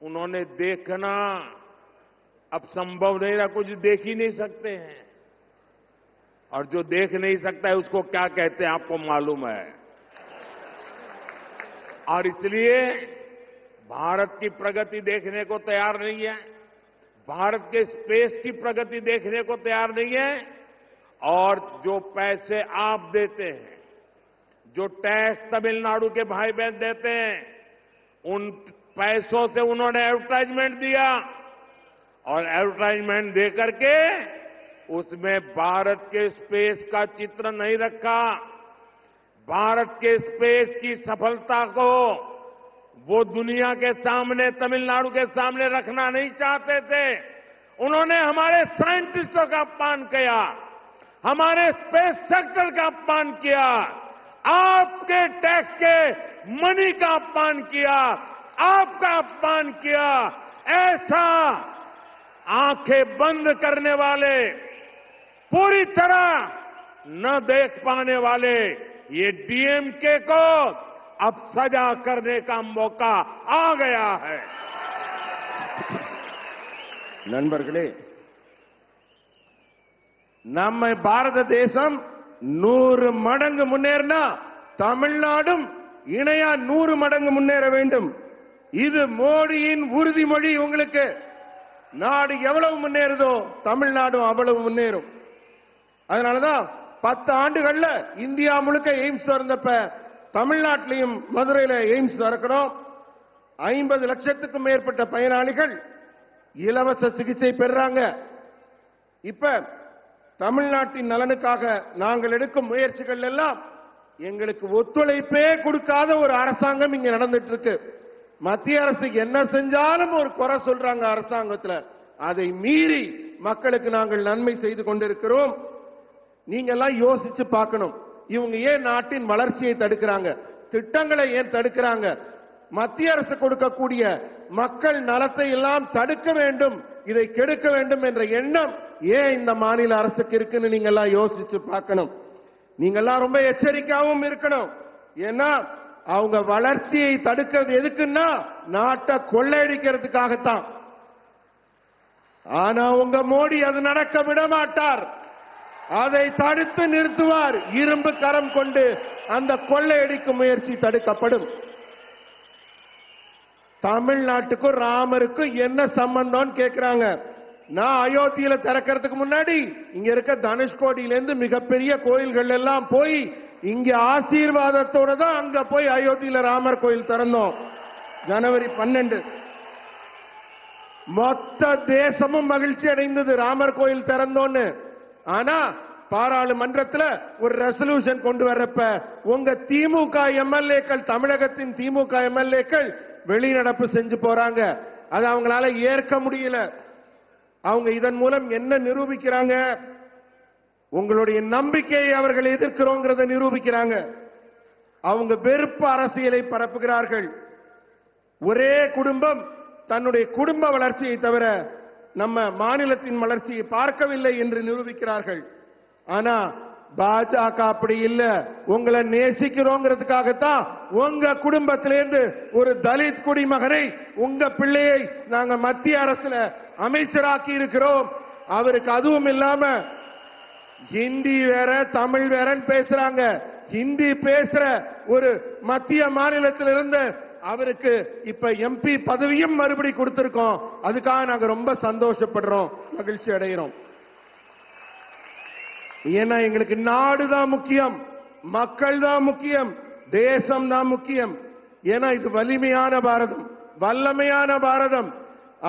उन्होंने देखना अब संभव नहीं रहा, कुछ देख ही नहीं सकते हैं। और जो देख नहीं सकता है उसको क्या कहते हैं आपको मालूम है। और इसलिए भारत की प्रगति देखने को तैयार नहीं है, भारत के स्पेस की प्रगति देखने को तैयार नहीं है। और जो पैसे आप देते हैं, जो टैक्स तमिलनाडु के भाई बहन देते हैं, उन पैसों से उन्होंने एडवर्टाइजमेंट दिया और एडवर्टाइजमेंट देकर के उसमें भारत के स्पेस का चित्र नहीं रखा। भारत के स्पेस की सफलता को वो दुनिया के सामने, तमिलनाडु के सामने रखना नहीं चाहते थे। उन्होंने हमारे साइंटिस्टों का अपमान किया, हमारे स्पेस सेक्टर का अपमान किया, आपके टैक्स के मनी का अपमान किया, आपका अपमान किया। ऐसा आंखें बंद करने वाले, पूरी तरह न देख पाने वाले ये डीएमके को अब सजा करने का मौका आ गया है।
நண்பர்களே, நம்ம பாரத தேசம் 100 மடங்கு முன்னேறினா தமிழ்நாடும் இணையா 100 மடங்கு முன்னேற வேண்டும். இது மோடியின் உறுதிமொழி. உங்களுக்கு நாடு எவ்வளவு முன்னேறுதோ தமிழ்நாடும் அவ்வளவு முன்னேறும். அதனாலதான் 10 ஆண்டுகள்ல இந்தியா முழுக்க எய்ம்ஸ் திறந்தப்ப தமிழ்நாட்டிலையும் மதுரையில எய்ம்ஸ் திறக்கிறோம். 50 லட்சத்துக்கும் மேற்பட்ட பயனாளிகள் இலவச சிகிச்சை பெறாங்க. இப்ப தமிழ்நாட்டின் நலனுக்காக நாங்கள் எடுக்கும் முயற்சிகள் எல்லாம் எங்களுக்கு ஒத்துழைப்பே கொடுக்காத ஒரு அரசாங்கம் இங்க நடந்துட்டு இருக்கு. மத்திய அரசு என்ன செஞ்சாலும் ஒரு குறை சொல்றாங்க அரசாங்கத்துல. அதை மீறி மக்களுக்கு நாங்கள் நன்மை செய்து கொண்டிருக்கிறோம். நீங்க எல்லாம் யோசிச்சு பார்க்கணும். இவங்க ஏன் நாட்டின் வளர்ச்சியை தடுக்கிறாங்க? திட்டங்களை ஏன் தடுக்கிறாங்க? மத்திய அரசு கொடுக்கக்கூடிய மக்கள் நலத்தை எல்லாம் தடுக்க வேண்டும், இதை கெடுக்க வேண்டும் என்ற எண்ணம் ஏன் இந்த மாநில அரசுக்கு இருக்குன்னு நீங்க எல்லாம் யோசிச்சு பார்க்கணும். நீங்க எல்லாம் ரொம்ப எச்சரிக்கையாகவும் இருக்கணும். ஏன்னா அவங்க வளர்ச்சியை தடுக்கிறது எதுக்குன்னா நாட்டை கொள்ளையடிக்கிறதுக்காகத்தான். ஆனா உங்க மோடி அது நடக்க விட மாட்டார். அதை தடுத்து நிறுத்துவார். இரும்பு கரம் கொண்டு அந்த கொள்ளையடிக்கும் முயற்சி தடுக்கப்படும். தமிழ்நாட்டுக்கும் ராமருக்கும் என்ன சம்பந்தம் கேட்கிறாங்க. நான் அயோத்தியில திறக்கிறதுக்கு முன்னாடி இங்க இருக்க தனுஷ்கோடியில இருந்து மிகப்பெரிய கோயில்கள் எல்லாம் போய் இங்க ஆசீர்வாதத்தோட தான் அங்க போய் அயோத்தியில ராமர் கோயில் திறந்தோம். ஜனவரி 12 மொத்த தேசமும் மகிழ்ச்சி அடைந்தது ராமர் கோயில் திறந்தோன்னு. ஆனா பாராளுமன்றத்தில் ஒரு ரெசல்யூஷன் கொண்டு வரப்ப உங்க திமுக எம்எல்ஏக்கள், தமிழகத்தின் திமுக எம்எல்ஏக்கள் வெளிநடப்பு செஞ்சு போறாங்க. அது அவங்களால ஏற்க முடியல. அவங்க இதன் மூலம் என்ன நிரூபிக்கிறாங்க? உங்களுடைய நம்பிக்கையை அவர்கள் எதிர்க்கிறோங்கிறத நிரூபிக்கிறாங்க. அவங்க வெறுப்பு அரசியலை பரப்புகிறார்கள். ஒரே குடும்பம் தன்னுடைய குடும்ப வளர்ச்சியை தவிர நம்ம மாநிலத்தின் வளர்ச்சியை பார்க்கவில்லை என்று நிரூபிக்கிறார்கள். ஆனா பாஜக அப்படி இல்ல. உங்களை நேசிக்கிறோங்கிறதுக்காகத்தான் உங்க குடும்பத்திலிருந்து ஒரு தலித் குடிமகனை, உங்க பிள்ளையை நாங்க மத்திய அரசுல அமைச்சராக்கி இருக்கிறோம். அவருக்கு அதுவும் இல்லாம ஹிந்தி வேற தமிழ் வேறன்னு பேசுறாங்க. ஹிந்தி பேசுற ஒரு மத்திய மாநிலத்திலிருந்து அவருக்கு இப்ப எம்பி பதவியும் மறுபடி கொடுத்திருக்கோம். அதுக்காக நாங்க ரொம்ப சந்தோஷப்படுறோம், மகிழ்ச்சி அடைகிறோம். ஏன்னா எங்களுக்கு நாடு தான் முக்கியம், மக்கள் தான் முக்கியம், தேசம் தான் முக்கியம். ஏன்னா இது வலிமையான பாரதம், வல்லமையான பாரதம்.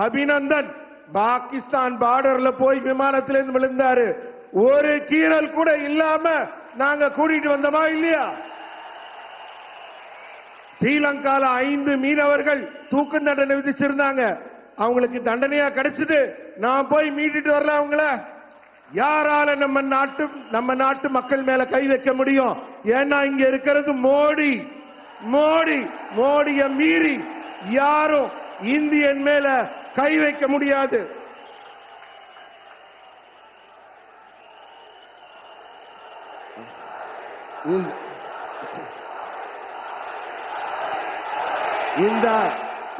அபிநந்தன் பாகிஸ்தான் பார்டர்ல போய் விமானத்திலிருந்து விழுந்தாரு. ஒரு கீறல் கூட இல்லாம நாங்க கூட்டிட்டு வந்தோமா இல்லையா? ஸ்ரீலங்கால 5 மீனவர்கள் தூக்கு தண்டனை விதிச்சிருந்தாங்க. அவங்களுக்கு தண்டனையா கிடைச்சது. நான் போய் மீட்டுட்டு வரல அவங்கள. யாரால நம்ம நாட்டு மக்கள் மேல கை வைக்க முடியும்? ஏன்னா இங்க இருக்கிறது மோடி. மோடிய மீறி யாரும் இந்தியன் மேல கை வைக்க முடியாது.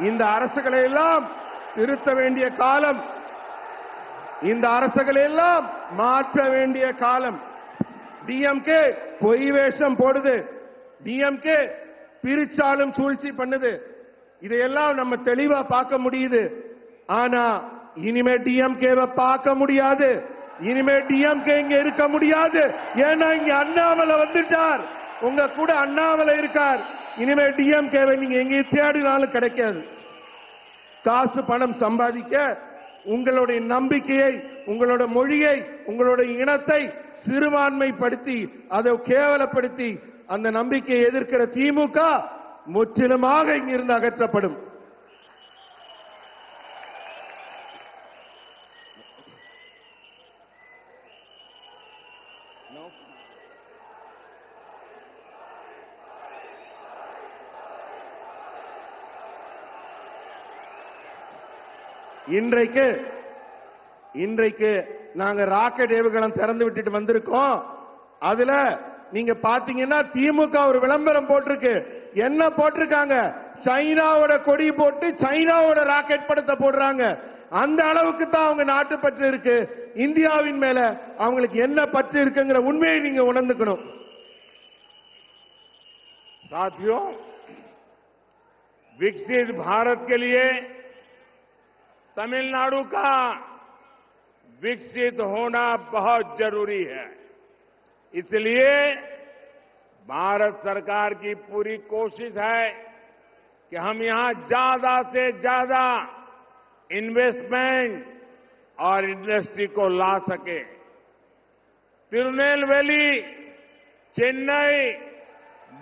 இந்த அரசுகளை எல்லாம் திருத்த வேண்டிய காலம், இந்த அரசுகளை எல்லாம் மாற்ற வேண்டிய காலம். டிஎம்கே பொய் வேஷம் போடுது, டிஎம்கே பிரிச்சாலும் சூழ்ச்சி பண்ணுது. இதையெல்லாம் நம்ம தெளிவா பார்க்க முடியுது. ஆனா இனிமே டிஎம்கேவை பார்க்க முடியாது. இனிமே டிஎம்கே இங்க இருக்க முடியாது. ஏன்னா இங்க அண்ணாமலை வந்துட்டார், உங்க கூட அண்ணாமலை இருக்கார். இனிமே டிஎம்கேவை நீங்க எங்க தேடினாலும் கிடைக்காது. காசு பணம் சம்பாதிக்க உங்களுடைய நம்பிக்கையை, உங்களோட மொழியை, உங்களுடைய இனத்தை சிறுபான்மைப்படுத்தி அதை கேவலப்படுத்தி அந்த நம்பிக்கையை எதிர்க்கிற திமுக முற்றிலுமாக இங்கிருந்து அகற்றப்படும். இன்றைக்கு நாங்க ராக்கெட் ஏவுகணம் திறந்து விட்டுட்டு வந்திருக்கோம். அதுல நீங்க பாத்தீங்கன்னா திமுக ஒரு விளம்பரம் போட்டிருக்கு. என்ன போட்டிருக்காங்க? சைனாவோட கொடி போட்டு சைனாவோட ராக்கெட் படத்தை போடுறாங்க. அந்த அளவுக்கு தான் அவங்க நாட்டு பற்று இருக்கு. இந்தியாவின் மேல அவங்களுக்கு என்ன பற்று இருக்குங்கிற உண்மையை நீங்க உணர்ந்துக்கணும்.
साथियों, विकसित भारत के लिए तमिलनाडु का विकसित होना बहुत जरूरी है। इसलिए भारत सरकार की पूरी कोशिश है कि हम यहां ज्यादा से ज्यादा इन्वेस्टमेंट और इंडस्ट्री को ला सके। तिरुनेलवेली चेन्नई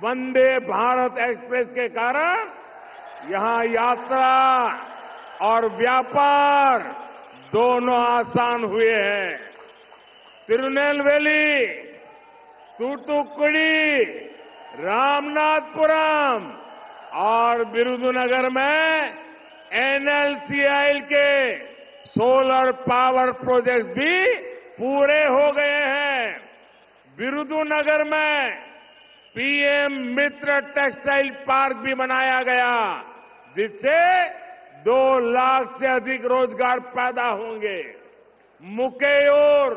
वंदे भारत एक्सप्रेस के कारण यहां यात्रा और व्यापार दोनों आसान हुए हैं। तिरुनेलवेली, तूतुकुड़ी, रामनाथपुरम और विरुधुनगर में एनएलसीआई के सोलर पावर प्रोजेक्ट भी पूरे हो गए हैं। विरुधुनगर में पीएम मित्र टेक्सटाइल पार्क भी बनाया गया, जिससे 2 लाख से अधिक रोजगार पैदा होंगे। मुकेयूर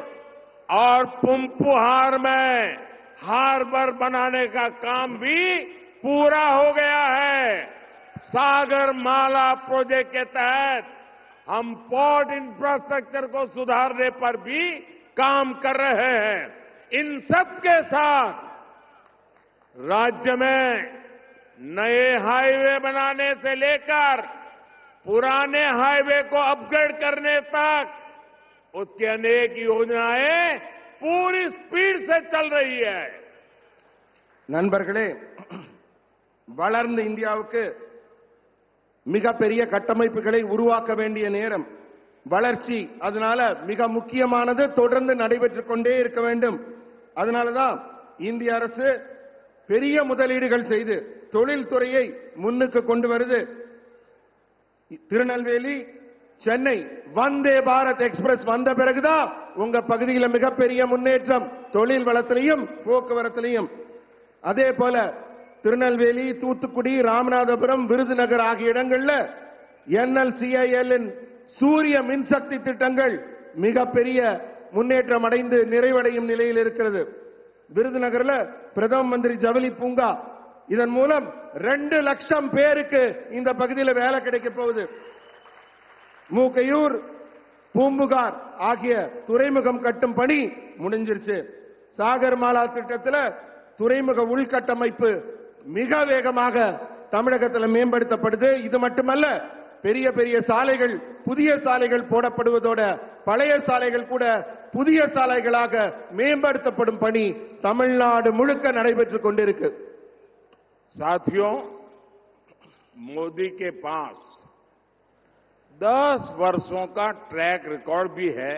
और पुंपुहार में हार्बर बनाने का काम भी पूरा हो गया है। सागर माला प्रोजेक्ट के तहत हम पोर्ट इंफ्रास्ट्रक्चर को सुधारने पर भी काम कर रहे हैं। इन सब के साथ राज्य में नए हाईवे बनाने से लेकर पुराने हाईवे को अपग्रेड करने तक उसकी अनेक योजनाएं पूरी स्पीड से चल रही है।
நண்பர்களே, வளர்ந்த இந்தியாவுக்கு மிகப்பெரிய கட்டமைப்புகளை உருவாக்க வேண்டிய நேரம். வளர்ச்சி அதனால மிக முக்கியமானது, தொடர்ந்து நடைபெற்றுக் கொண்டே இருக்க வேண்டும். அதனாலதான் இந்திய அரசு பெரிய முதலீடுகள் செய்து தொழில்துறையை முன்னுக்கு கொண்டு வருது. திருநெல்வேலி சென்னை வந்தே பாரத் எக்ஸ்பிரஸ் வந்த பிறகுதான் உங்க பகுதியில் மிகப்பெரிய முன்னேற்றம் தொழில் வளத்திலையும் போக்குவரத்திலையும். அதே போல திருநெல்வேலி, தூத்துக்குடி, ராமநாதபுரம், விருதுநகர் ஆகிய இடங்கள்ல NLCIL சூரிய மின்சக்தி திட்டங்கள் மிகப்பெரிய முன்னேற்றம் அடைந்து நிறைவடையும் நிலையில் இருக்கிறது. விருதுநகர்ல பிரதம மந்திரி ஜவுளி பூங்கா, இதன் மூலம் 2 லட்சம் பேருக்கு இந்த பகுதியில் வேலை கிடைக்க போகுது. மூக்கையூர், பூம்புகார் ஆகிய துறைமுகம் கட்டும் பணி முடிஞ்சிருச்சு. சாகர்மாலா திட்டத்தில் துறைமுக உள்கட்டமைப்பு மிக வேகமாக தமிழகத்தில் மேம்படுத்தப்படுது. இது மட்டுமல்ல, பெரிய பெரிய சாலைகள், புதிய சாலைகள் போடப்படுவதோட பழைய சாலைகள் கூட புதிய சாலைகளாக மேம்படுத்தப்படும் பணி தமிழ்நாடு முழுக்க நடைபெற்றுக் கொண்டிருக்கு.
साथियों, मोदी के पास 10 वर्षों का ट्रैक रिकॉर्ड भी है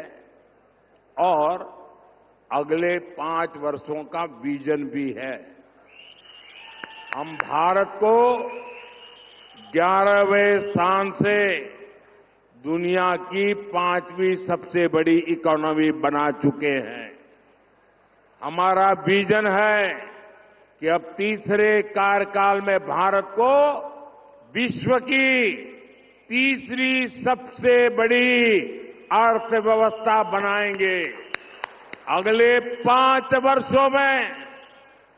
और अगले 5 वर्षों का विजन भी है. हम भारत को 11वें स्थान से दुनिया की 5वीं सबसे बड़ी इकोनॉमी बना चुके हैं. हमारा विजन है कि अब तीसरे कार्यकाल में भारत को विश्व की तीसरी सबसे बड़ी अर्थव्यवस्था बनाएंगे. अगले 5 वर्षों में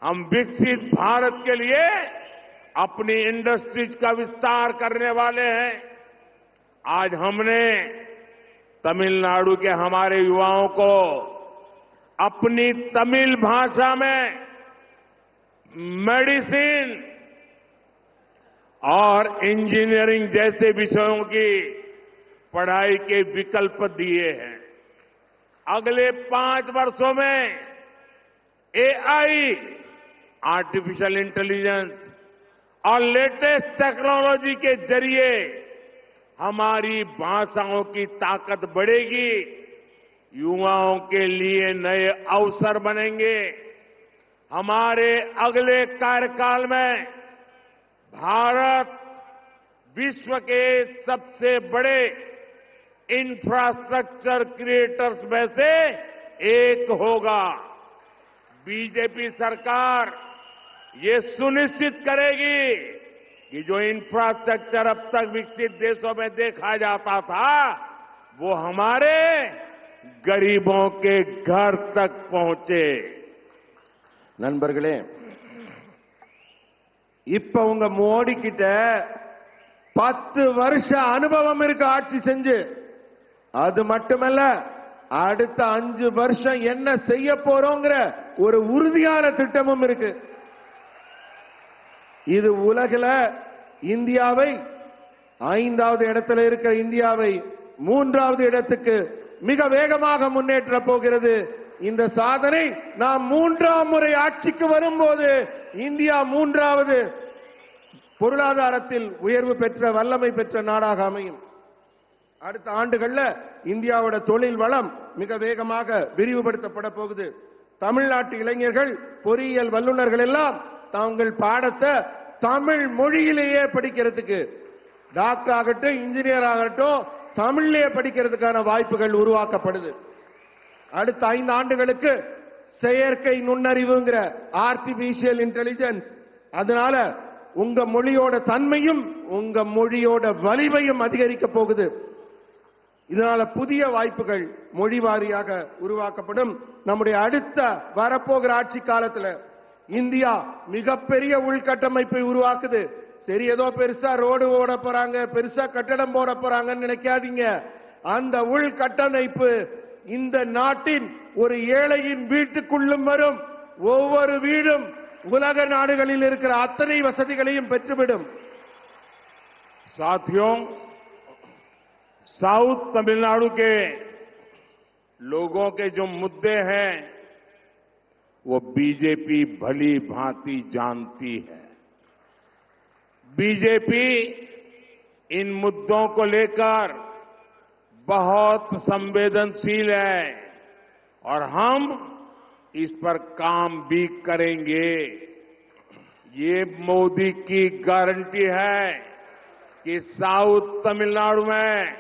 हम विकसित भारत के लिए अपनी इंडस्ट्रीज का विस्तार करने वाले हैं. आज हमने तमिलनाडु के हमारे युवाओं को अपनी तमिल भाषा में मेडिसिन और इंजीनियरिंग जैसे विषयों की पढ़ाई के विकल्प दिए हैं. अगले 5 वर्षों में AI, आर्टिफिशियल इंटेलिजेंस और लेटेस्ट टेक्नोलॉजी के जरिए हमारी भाषाओं की ताकत बढ़ेगी, युवाओं के लिए नए अवसर बनेंगे. हमारे अगले कार्यकाल में भारत विश्व के सबसे बड़े इंफ्रास्ट्रक्चर क्रिएटर्स में से एक होगा. बीजेपी सरकार ये सुनिश्चित करेगी कि जो इंफ्रास्ट्रक्चर अब तक विकसित देशों में देखा जाता था, वो हमारे गरीबों के घर तक पहुंचे.
நண்பர்களே, இப்ப உங்க மோடி கிட்ட 10 வருஷ அனுபவம் இருக்கு ஆட்சி செஞ்சு. அது மட்டுமல்ல, அடுத்த 5 வருஷம் என்ன செய்ய போறோங்கிற ஒரு உறுதியான திட்டமும் இருக்கு. இது உலகில் இந்தியாவை 5வது இடத்துல இருக்கிற இந்தியாவை 3வது இடத்துக்கு மிக வேகமாக முன்னேற்ற போகிறது. இந்த சாதனை நாம் 3ஆம் முறை ஆட்சிக்கு வரும்போது இந்தியா 3வது பொருளாதாரத்தில் உயர்வு பெற்ற வல்லமை பெற்ற நாடாக அமையும். அடுத்த ஆண்டுகள்ல இந்தியாவோட தொழில் வளம் மிக வேகமாக விரிவுபடுத்தப்பட போகுது. தமிழ்நாட்டு இளைஞர்கள், பொறியியல் வல்லுநர்கள் எல்லாம் தாங்கள் பாடத்தை தமிழ் மொழியிலேயே படிக்கிறதுக்கு, டாக்டர் ஆகட்டும், இன்ஜினியர் ஆகட்டும், தமிழ்லேயே படிக்கிறதுக்கான வாய்ப்புகள் உருவாக்கப்படுது. அடுத்த 5 ஆண்டுகளுக்கு செயற்கை நுண்ணறிவுங்கிற ஆர்டிபிஷியல் இன்டெலிஜென்ஸ், அதனால உங்க மொழியோட தன்மையும் உங்க மொழியோட வலிமையும் அதிகரிக்க போகுது. இதனால புதிய வாய்ப்புகள் மொழி வாரியாக உருவாக்கப்படும். நம்முடைய அடுத்த வரப்போகிற ஆட்சி காலத்துல இந்தியா மிகப்பெரிய உள்கட்டமைப்பை உருவாக்குது. சரி, ஏதோ பெருசா ரோடு ஓட போறாங்க, பெருசா கட்டடம் போட போறாங்கன்னு நினைக்காதீங்க. அந்த உள்கட்டமைப்பு இந்த நாட்டின் ஒரு ஏழையின் வீட்டுக்குள்ளும் வரும். ஒவ்வொரு வீடும் உலக நாடுகளில் இருக்கிற அத்தனை வசதிகளையும் பெற்றுவிடும்.
साथियों, साउथ तमिलनाडु के लोगों के जो मुद्दे हैं वो बीजेपी भली भांति जानती है. बीजेपी इन मुद्दों को लेकर बहुत संवेदनशील है और हम इस पर काम भी करेंगे। ये मोदी की गारंटी है कि साउथ तमिलनाडु में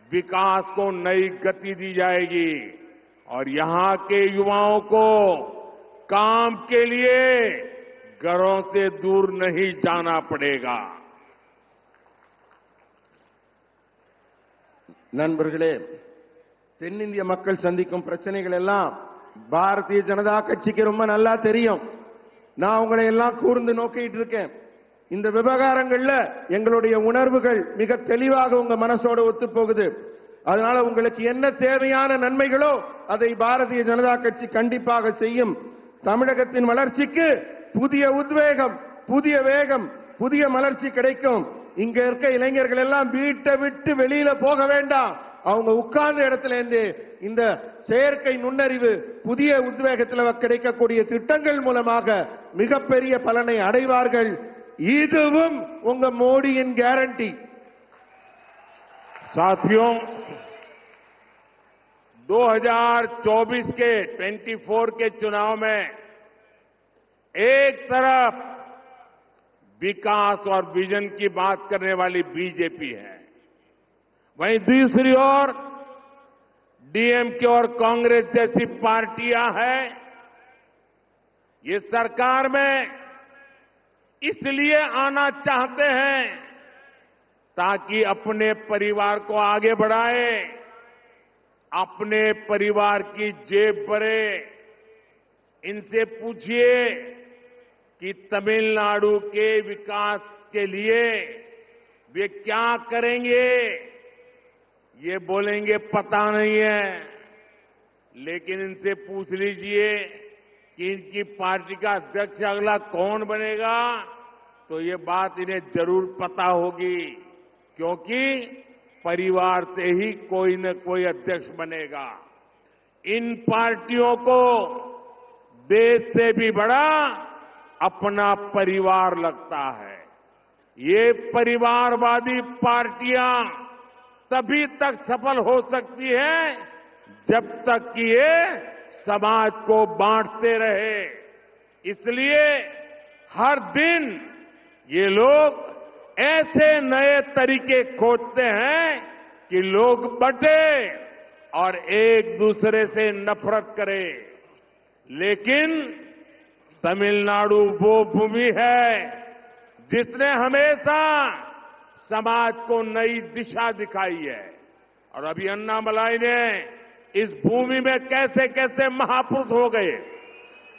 विकास को नई गति दी जाएगी और यहां के युवाओं को काम के लिए घरों से दूर नहीं जाना पड़ेगा।
நண்பர்களே, தென்னிந்திய மக்கள் சந்திக்கும் பிரச்சனைகள் எல்லாம் பாரதிய ஜனதா கட்சிக்கு ரொம்ப நல்லா தெரியும். நான் உங்களை எல்லாம் கூர்ந்து நோக்கிட்டு இருக்கேன். இந்த விவகாரங்கள்ல எங்களுடைய உணர்வுகள் மிக தெளிவாக உங்க மனசோட ஒத்து போகுது. அதனால உங்களுக்கு என்ன தேவையான நன்மைகளோ அதை பாரதிய ஜனதா கட்சி கண்டிப்பாக செய்யும். தமிழகத்தின் வளர்ச்சிக்கு புதிய உத்வேகம், புதிய வேகம், புதிய மலர்ச்சி கிடைக்கும். இங்க இருக்க இளைஞர்கள் எல்லாம் வீட்டை விட்டு வெளியில போக வேண்டாம். அவங்க உட்கார்ந்த இடத்துல இருந்து இந்த செயற்கை நுண்ணறிவு புதிய உத்வேகத்தில் கிடைக்கக்கூடிய திட்டங்கள் மூலமாக மிகப்பெரிய பலனை அடைவார்கள். இதுவும் உங்க மோடியின் கேரண்டி.
साथियों, 2024 के 24 के चुनाव में एक तरफ विकास और विजन की बात करने वाली बीजेपी है, वहीं दूसरी ओर डीएमके और कांग्रेस जैसी पार्टियां हैं। ये सरकार में इसलिए आना चाहते हैं ताकि अपने परिवार को आगे बढ़ाए, अपने परिवार की जेब भरे। इनसे पूछिए कि तमिलनाडु के विकास के लिए वे क्या करेंगे, ये बोलेंगे पता नहीं है। लेकिन इनसे पूछ लीजिए कि इनकी पार्टी का अध्यक्ष अगला कौन बनेगा, तो ये बात इन्हें जरूर पता होगी, क्योंकि परिवार से ही कोई न कोई अध्यक्ष बनेगा। इन पार्टियों को देश से भी बड़ा अपना परिवार लगता है। ये परिवारवादी पार्टियां तभी तक सफल हो सकती है जब तक कि ये समाज को बांटते रहे। इसलिए हर दिन ये लोग ऐसे नए तरीके खोजते हैं कि लोग बंटे और एक दूसरे से नफरत करें। लेकिन तमिलनाडु वो भूमि है जिसने हमेशा समाज को नई दिशा दिखाई है। और अभी अन्नामलाई ने इस भूमि में कैसे कैसे महापुरुष हो गए,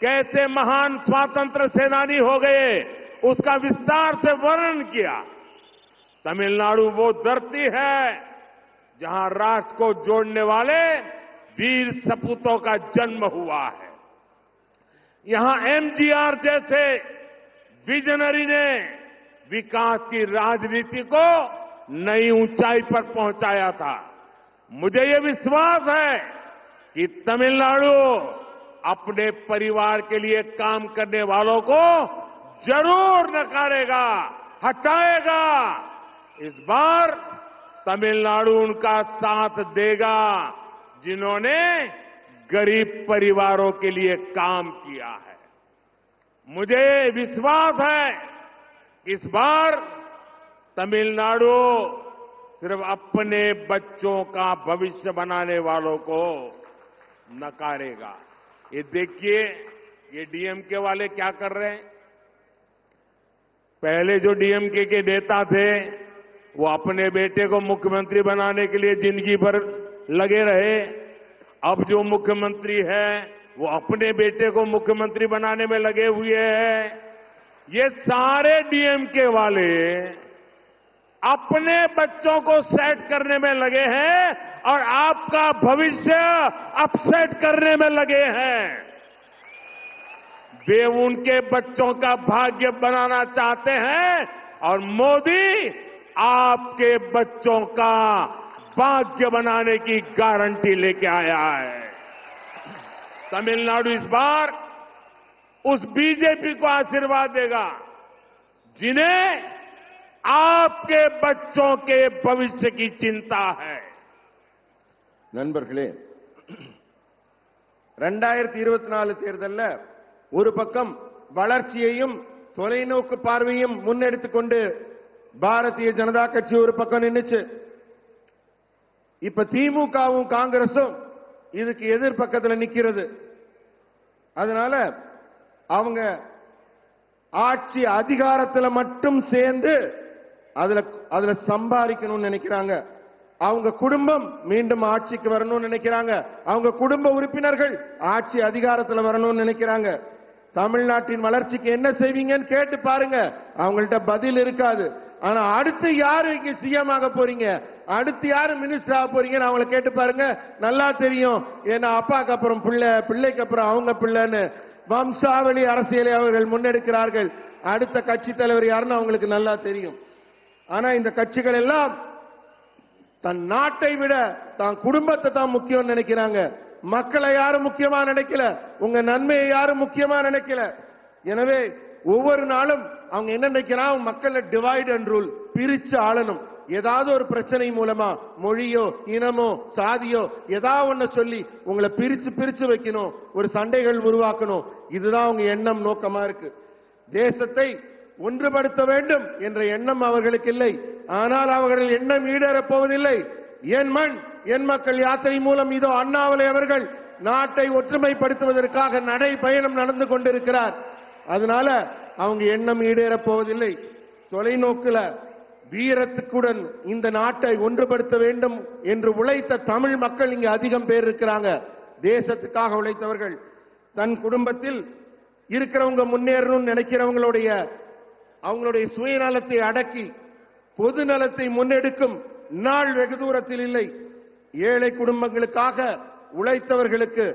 कैसे महान स्वातंत्र सेनानी हो गए, उसका विस्तार से वर्णन किया। तमिलनाडु वो धरती है जहां राष्ट्र को जोड़ने वाले वीर सपूतों का जन्म हुआ है। यहां एमजीआर जैसे विजनरी ने विकास की राजनीति को नई ऊंचाई पर पहुंचाया था। मुझे ये विश्वास है कि तमिलनाडु अपने परिवार के लिए काम करने वालों को जरूर नकारेगा, हटाएगा। इस बार तमिलनाडु उनका साथ देगा जिन्होंने गरीब परिवारों के लिए काम किया है। मुझे विश्वास है कि इस बार तमिलनाडु सिर्फ अपने बच्चों का भविष्य बनाने वालों को नकारेगा। ये देखिए, ये डीएमके वाले क्या कर रहे हैं। पहले जो डीएमके के नेता थे वो अपने बेटे को मुख्यमंत्री बनाने के लिए जिंदगी भर लगे रहे। अब जो मुख्यमंत्री है वो अपने बेटे को मुख्यमंत्री बनाने में लगे हुए हैं। ये सारे डीएमके वाले अपने बच्चों को सेट करने में लगे हैं और आपका भविष्य अपसेट करने में लगे हैं। वे उनके बच्चों का भाग्य बनाना चाहते हैं और मोदी आपके बच्चों का भाग्य बनाने की गारंटी लेके आया है। तमिलनाडु इस बार उस बीजेपी को आशीर्वाद देगा जिन्हें आपके बच्चों के भविष्य की चिंता है।
நண்பர்களே, 2024 தேர்தல்ல ஒரு பக்கம் வளர்ச்சியையும் தொலைநோக்கு பார்வையும் முன்னெடுத்துக் கொண்டு பாரதிய ஜனதா கட்சி ஒரு பக்கம் நின்னுச்சு. இப்ப திமுகவும் காங்கிரசும் இதுக்கு எதிர்பக்கத்தில் நிக்கிறது. அதனால அவங்க ஆட்சி அதிகாரத்துல மட்டும் சேர்ந்து அதுல சம்பாதிக்கணும்னு நினைக்கிறாங்க. அவங்க குடும்பம் மீண்டும் ஆட்சிக்கு வரணும்னு நினைக்கிறாங்க. அவங்க குடும்ப உறுப்பினர்கள் ஆட்சி அதிகாரத்துல வரணும்னு நினைக்கிறாங்க. தமிழ்நாட்டின் வளர்ச்சிக்கு என்ன செய்வீங்கன்னு கேட்டு பாருங்க, அவங்கள்ட்ட பதில் இருக்காது. ஆனா அடுத்து யாரு இங்க சிஎம் ஆக போறீங்க, அடுத்து யாரு மினிஸ்டர் ஆக போறீங்கன்னு அவங்களை கேட்டு பாருங்க, நல்லா தெரியும். ஏன்னா அப்பாக்கு அப்புறம் பிள்ளை, பிள்ளைக்கு அப்புறம் அவங்க பிள்ளைன்னு வம்சாவளி அரசியலை அவர்கள் முன்னெடுக்கிறார்கள். அடுத்த கட்சி தலைவர் யாருன்னு அவங்களுக்கு நல்லா தெரியும். ஆனா இந்த கட்சிகள் எல்லாம் தன் நாட்டை விட தான் குடும்பத்தை தான் முக்கியம் நினைக்கிறாங்க. மக்களை யாரும் முக்கியமா நினைக்கல, உங்க நன்மையை யாரும் முக்கியமா நினைக்கல. எனவே ஒவ்வொரு நாளும் அவங்க என்ன நினைக்கிறாங்க, மக்களை டிவைட் அண்ட் ரூல், பிரிச்சு ஆளணும். ஏதாவது ஒரு பிரச்சனை மூலமா மொழியோ இனமோ சாதியோ ஏதாவது ஒண்ணு சொல்லி உங்களை பிரிச்சு பிரிச்சு வைக்கணும், ஒரு சண்டைகள் உருவாக்கணும். இதுதான் அவங்க எண்ணம், நோக்கமா இருக்கு. தேசத்தை ஒன்றுபடுத்த வேண்டும் என்ற எண்ணம் அவர்களுக்கு இல்லை. ஆனால் அவர்கள் எண்ணம் ஈடேறப் போவதில்லை. என் மண் என் மக்கள் யாத்திரை மூலம் இதோ அண்ணாமலை அவர்கள் நாட்டை ஒற்றுமைப்படுத்துவதற்காக நடை பயணம் நடந்து கொண்டிருக்கிறார். அதனால அவங்க எண்ணம் ஈடேறப் போவதில்லை. தொலைநோக்குல வீரத்துக்குடன் இந்த நாட்டை ஒன்றுபடுத்த வேண்டும் என்று உழைத்த தமிழ் மக்கள் இங்க அதிகம் பேர் இருக்கிறாங்க. தேசத்துக்காக உழைத்தவர்கள். தன் குடும்பத்தில் இருக்கிறவங்க முன்னேறணும்னு நினைக்கிறவங்களுடைய அவங்களுடைய சுயநலத்தை அடக்கி பொது நலத்தை முன்னெடுக்கும் நாள் வெகு தூரத்தில் இல்லை. ஏழை குடும்பங்களுக்காக உழைத்தவர்களுக்கு,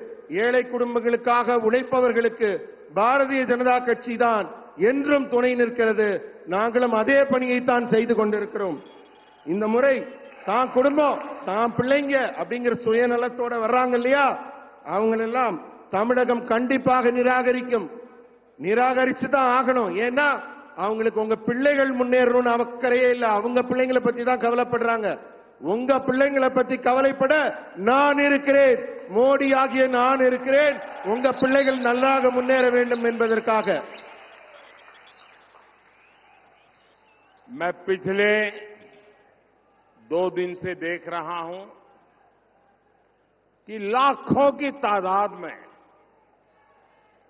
ஏழை குடும்பங்களுக்காக உழைப்பவர்களுக்கு பாரதிய ஜனதா கட்சி தான் என்றும் துணை நிற்கிறது. நாங்களும் அதே பணியைத்தான் செய்து கொண்டிருக்கிறோம். இந்த முறை தான் குடும்பம் தான் பிள்ளைங்க அப்படிங்கிற சுயநலத்தோட வர்றாங்க இல்லையா, அவங்களெல்லாம் தமிழகம் கண்டிப்பாக நிராகரிக்கும். நிராகரிச்சு தான் ஆகணும். ஏன்னா அவங்களுக்கு உங்க பிள்ளைகள் முன்னேறணும்னு அக்கறையே இல்லை. அவங்க பிள்ளைங்களை பத்தி தான் கவலைப்படுறாங்க. உங்க பிள்ளைங்களை பத்தி கவலைப்பட நான் இருக்கிறேன், மோடி ஆகிய நான் இருக்கிறேன். உங்க பிள்ளைகள் நல்லாக முன்னேற வேண்டும் என்பதற்காக.
मैं पिछले 2 दिन से देख रहा हूं कि लाखों की तादाद में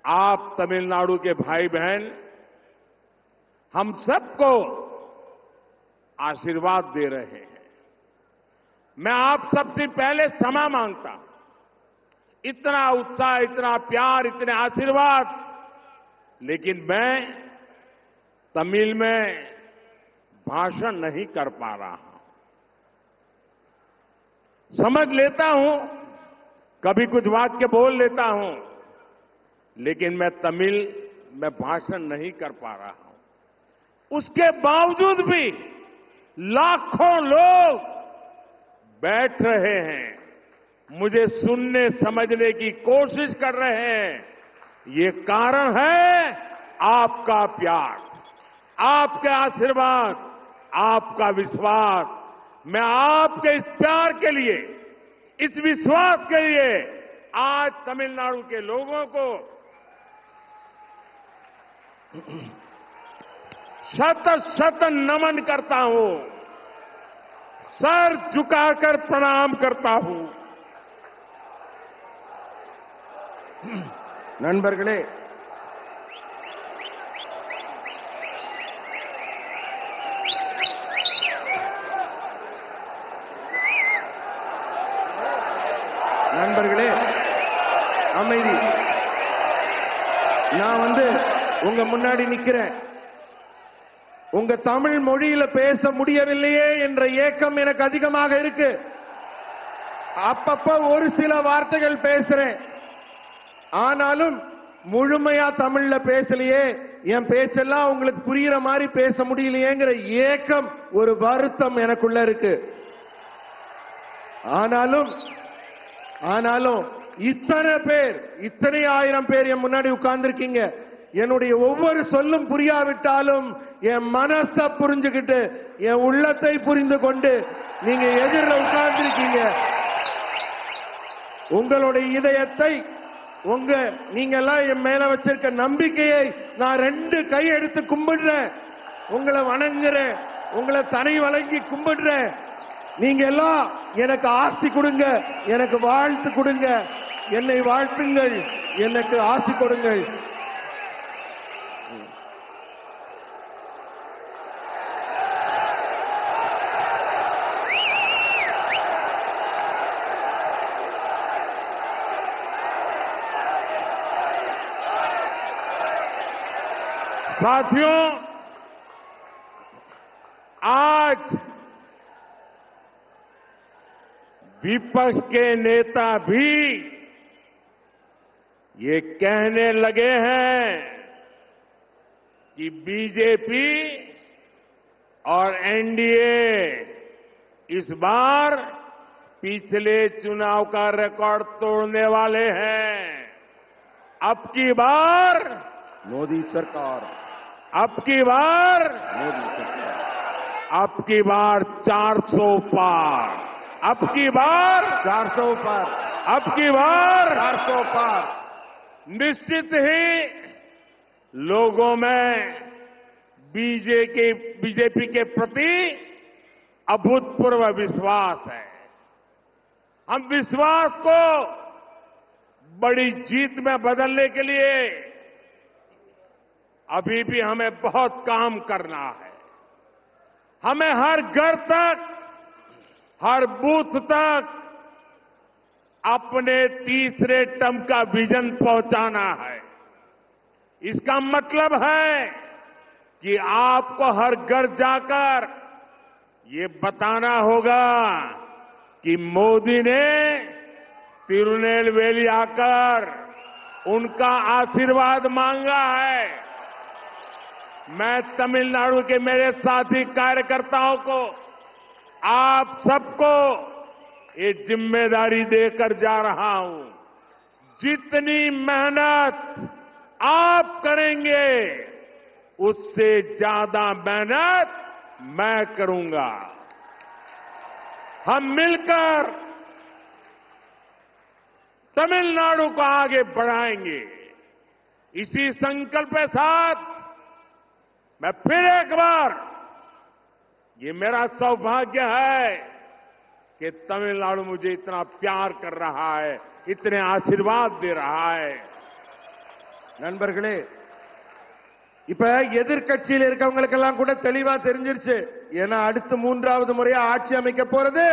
आप तमिलनाडु के भाई बहन हम सबको आशीर्वाद दे रहे हैं. मैं आप सबसे पहले क्षमा मांगता हूं. इतना उत्साह, इतना प्यार, इतने आशीर्वाद, लेकिन मैं तमिल में भाषण नहीं कर पा रहा हूं. समझ लेता हूं, कभी कुछ वाक्य बोल लेता हूं, लेकिन मैं तमिल में भाषण नहीं कर पा रहा हूं. उसके बावजूद भी लाखों लोग बैठ रहे हैं, मुझे सुनने समझने की कोशिश कर रहे हैं. ये कारण है आपका प्यार, आपके आशीर्वाद, आपका विश्वास. मैं आपके इस प्यार के लिए, इस विश्वास के लिए आज तमिलनाडु के लोगों को शत शत नमन करता हूं, सर झुकाकर प्रणाम करता हूं.
நண்பர்களே, நண்பர்களே அமைதி. நான் உங்க முன்னாடி நிக்கிறேன். உங்க தமிழ் மொழியில பேச முடியவில்லையே என்ற ஏக்கம் எனக்கு அதிகமாக இருக்கு. அப்பப்ப ஒரு சில வார்த்தைகள் பேசுறேன், ஆனாலும் முழுமையா தமிழ்ல பேசலையே, என் பேச்செல்லாம் உங்களுக்கு புரியுற மாதிரி பேச முடியலையேங்கிற ஏக்கம், ஒரு வருத்தம் எனக்குள்ள இருக்கு. ஆனாலும் இத்தனை பேர், இத்தனை ஆயிரம் பேர் என் முன்னாடி உட்கார்ந்திருக்கீங்க. என்னுடைய ஒவ்வொரு சொல்லும் புரியாவிட்டாலும் என் மனச புரிஞ்சுக்கிட்டு, என் உள்ளத்தை புரிந்து கொண்டு நீங்க எதிரில் உட்கார்ந்திருக்கீங்க. உங்களுடைய இதயத்தை நீங்க எல்லாம் என் மேல வச்சிருக்க நம்பிக்கையை நான் 2 கை எடுத்து கும்பிடுறேன். உங்களை வணங்குறேன், உங்களை தனி வழங்கி கும்பிடுறேன். நீங்க எல்லாம் எனக்கு ஆசி கொடுங்க, எனக்கு வாழ்த்து கொடுங்க, என்னை வாழ்த்துங்கள், எனக்கு ஆசி கொடுங்கள்.
साथियों, आज विपक्ष के नेता भी ये कहने लगे हैं कि बीजेपी और एनडीए इस बार पिछले चुनाव का रिकॉर्ड तोड़ने वाले हैं। अब की बार
मोदी सरकार,
अब की बार
मोदी सरकार,
अब की बार 400 पार, अब की बार
400 पार,
अब की बार
400 पार।
निश्चित ही लोगों में बीजेपी के प्रति अभूतपूर्व विश्वास है। हम विश्वास को बड़ी जीत में बदलने के लिए अभी भी हमें बहुत काम करना है। हमें हर घर तक, हर बूथ तक अपने तीसरे टर्म का विजन पहुंचाना है। इसका मतलब है कि आपको हर घर जाकर ये बताना होगा कि मोदी ने तिरुनेलवेली आकर उनका आशीर्वाद मांगा है। मैं तमिलनाडु के मेरे साथी कार्यकर्ताओं को, आप सबको ये जिम्मेदारी देकर जा रहा हूं। जितनी मेहनत आप करेंगे उससे ज्यादा मेहनत मैं करूंगा। हम मिलकर तमिलनाडु को आगे बढ़ाएंगे। इसी संकल्प के साथ मैं फिर एक बार, ये मेरा सौभाग्य है कि तमिलनाडु मुझे इतना प्यार कर रहा है, इतने आशीर्वाद दे रहा है।
நண்பர்களே, இப்ப எதிர்க்கட்சியில் இருக்கவங்களுக்கெல்லாம் கூட தெளிவா தெரிஞ்சிருச்சு. ஏன்னா அடுத்து 3வது முறையா ஆட்சி அமைக்க போறது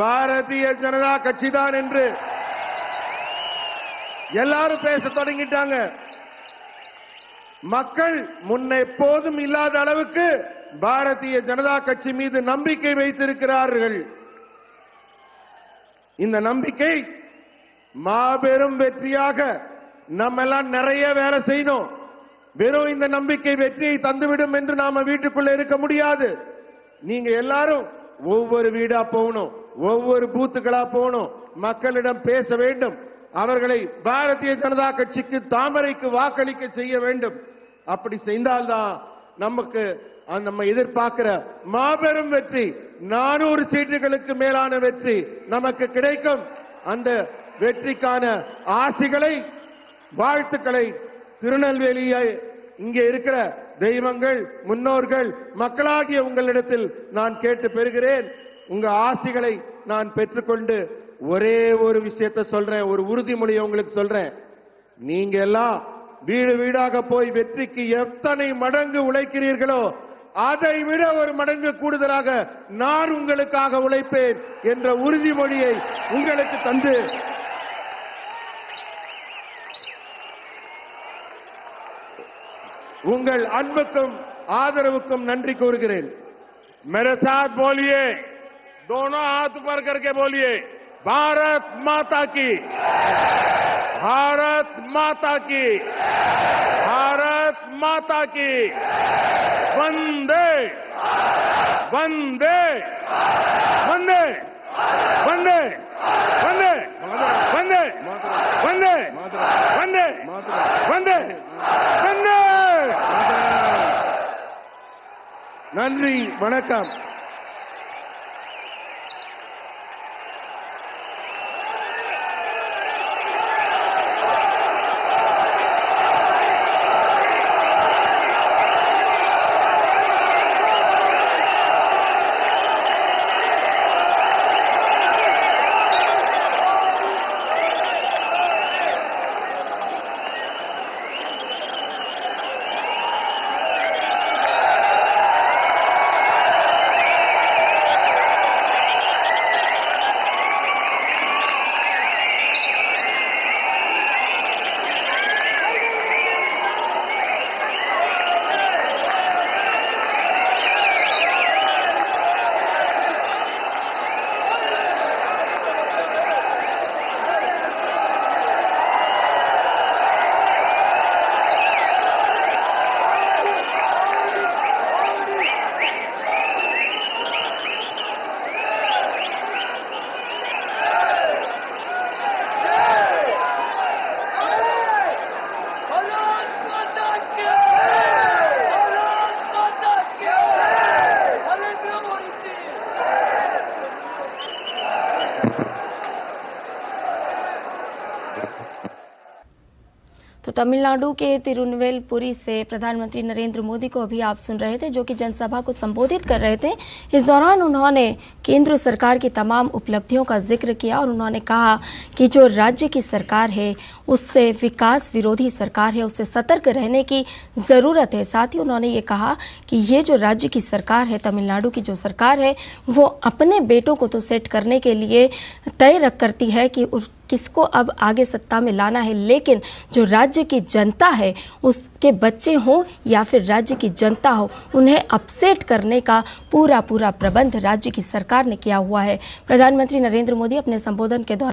பாரதிய ஜனதா கட்சி தான் என்று எல்லாரும் பேச தொடங்கிட்டாங்க. மக்கள் முன்ன எப்போதும் இல்லாத அளவுக்கு பாரதிய ஜனதா கட்சி மீது நம்பிக்கை வைத்திருக்கிறார்கள். இந்த நம்பிக்கை மாபெரும் வெற்றியாக நம்ம எல்லாம் நிறைய வேலை செய்யணும். வெறும் இந்த நம்பிக்கை வெற்றியை தந்துவிடும் என்று நாம வீட்டுக்குள்ள இருக்க முடியாது. நீங்க எல்லாரும் ஒவ்வொரு வீடா போகணும், ஒவ்வொரு பூத்துக்களா போகணும், மக்களிடம் பேச வேண்டும், அவர்களை பாரதிய ஜனதா கட்சிக்கு, தாமரைக்கு வாக்களிக்க செய்ய வேண்டும். அப்படி செய்தால்தான் நமக்கு நம்ம எதிர்பார்க்கிற மாபெரும் வெற்றி, 400 சீட்டுகளுக்கு மேலான வெற்றி நமக்கு கிடைக்கும். அந்த வெற்றிக்கான ஆசிகளை, வாழ்த்துக்களை திருநெல்வேலியை இங்கே இருக்கிற தெய்வங்கள், முன்னோர்கள், மக்களாகிய உங்களிடத்தில் நான் கேட்டு பெறுகிறேன். உங்க ஆசிகளை நான் பெற்றுக்கொண்டு ஒரே ஒரு விஷயத்தை சொல்றேன், ஒரு உறுதிமொழியை உங்களுக்கு சொல்றேன். நீங்க எல்லாம் வீடு வீடாக போய் வெற்றிக்கு எத்தனை மடங்கு உழைக்கிறீர்களோ அதை விட ஒரு மடங்கு கூடுதலாக நான் உங்களுக்காக உழைப்பேன் என்ற உறுதிமொழியை உங்களுக்கு தந்து உங்கள் அன்புக்கும் ஆதரவுக்கும் நன்றி கூறுகிறேன்.
मेरे साथ बोलिए, दोनों हाथ ऊपर करके बोलिए, भारत माता की, भारत माता की, भारत माता की, वंदे वंदे वंदे वंदे वंदे वंदे वंदे वंदे वंदे वंदे।
நன்றி, வணக்கம்.
तो तमिलनाडु के तिरुनेलवेली से प्रधानमंत्री नरेंद्र मोदी को अभी आप सुन रहे थे, जो कि जनसभा को संबोधित कर रहे थे। इस दौरान उन्होंने केंद्र सरकार की तमाम उपलब्धियों का जिक्र किया और उन्होंने कहा कि जो राज्य की सरकार है उससे विकास विरोधी सरकार है, उससे सतर्क रहने की जरूरत है। साथ ही उन्होंने ये कहा कि ये जो राज्य की सरकार है, तमिलनाडु की जो सरकार है, वो अपने बेटों को तो सेट करने के लिए तय करती है कि किसको अब आगे सत्ता में लाना है, लेकिन जो राज्य की जनता है, उसके बच्चे हों या फिर राज्य की जनता हो, उन्हें अपसेट करने का पूरा प्रबंध राज्य की सरकार ने किया हुआ है। प्रधानमंत्री नरेंद्र मोदी अपने संबोधन के दौरान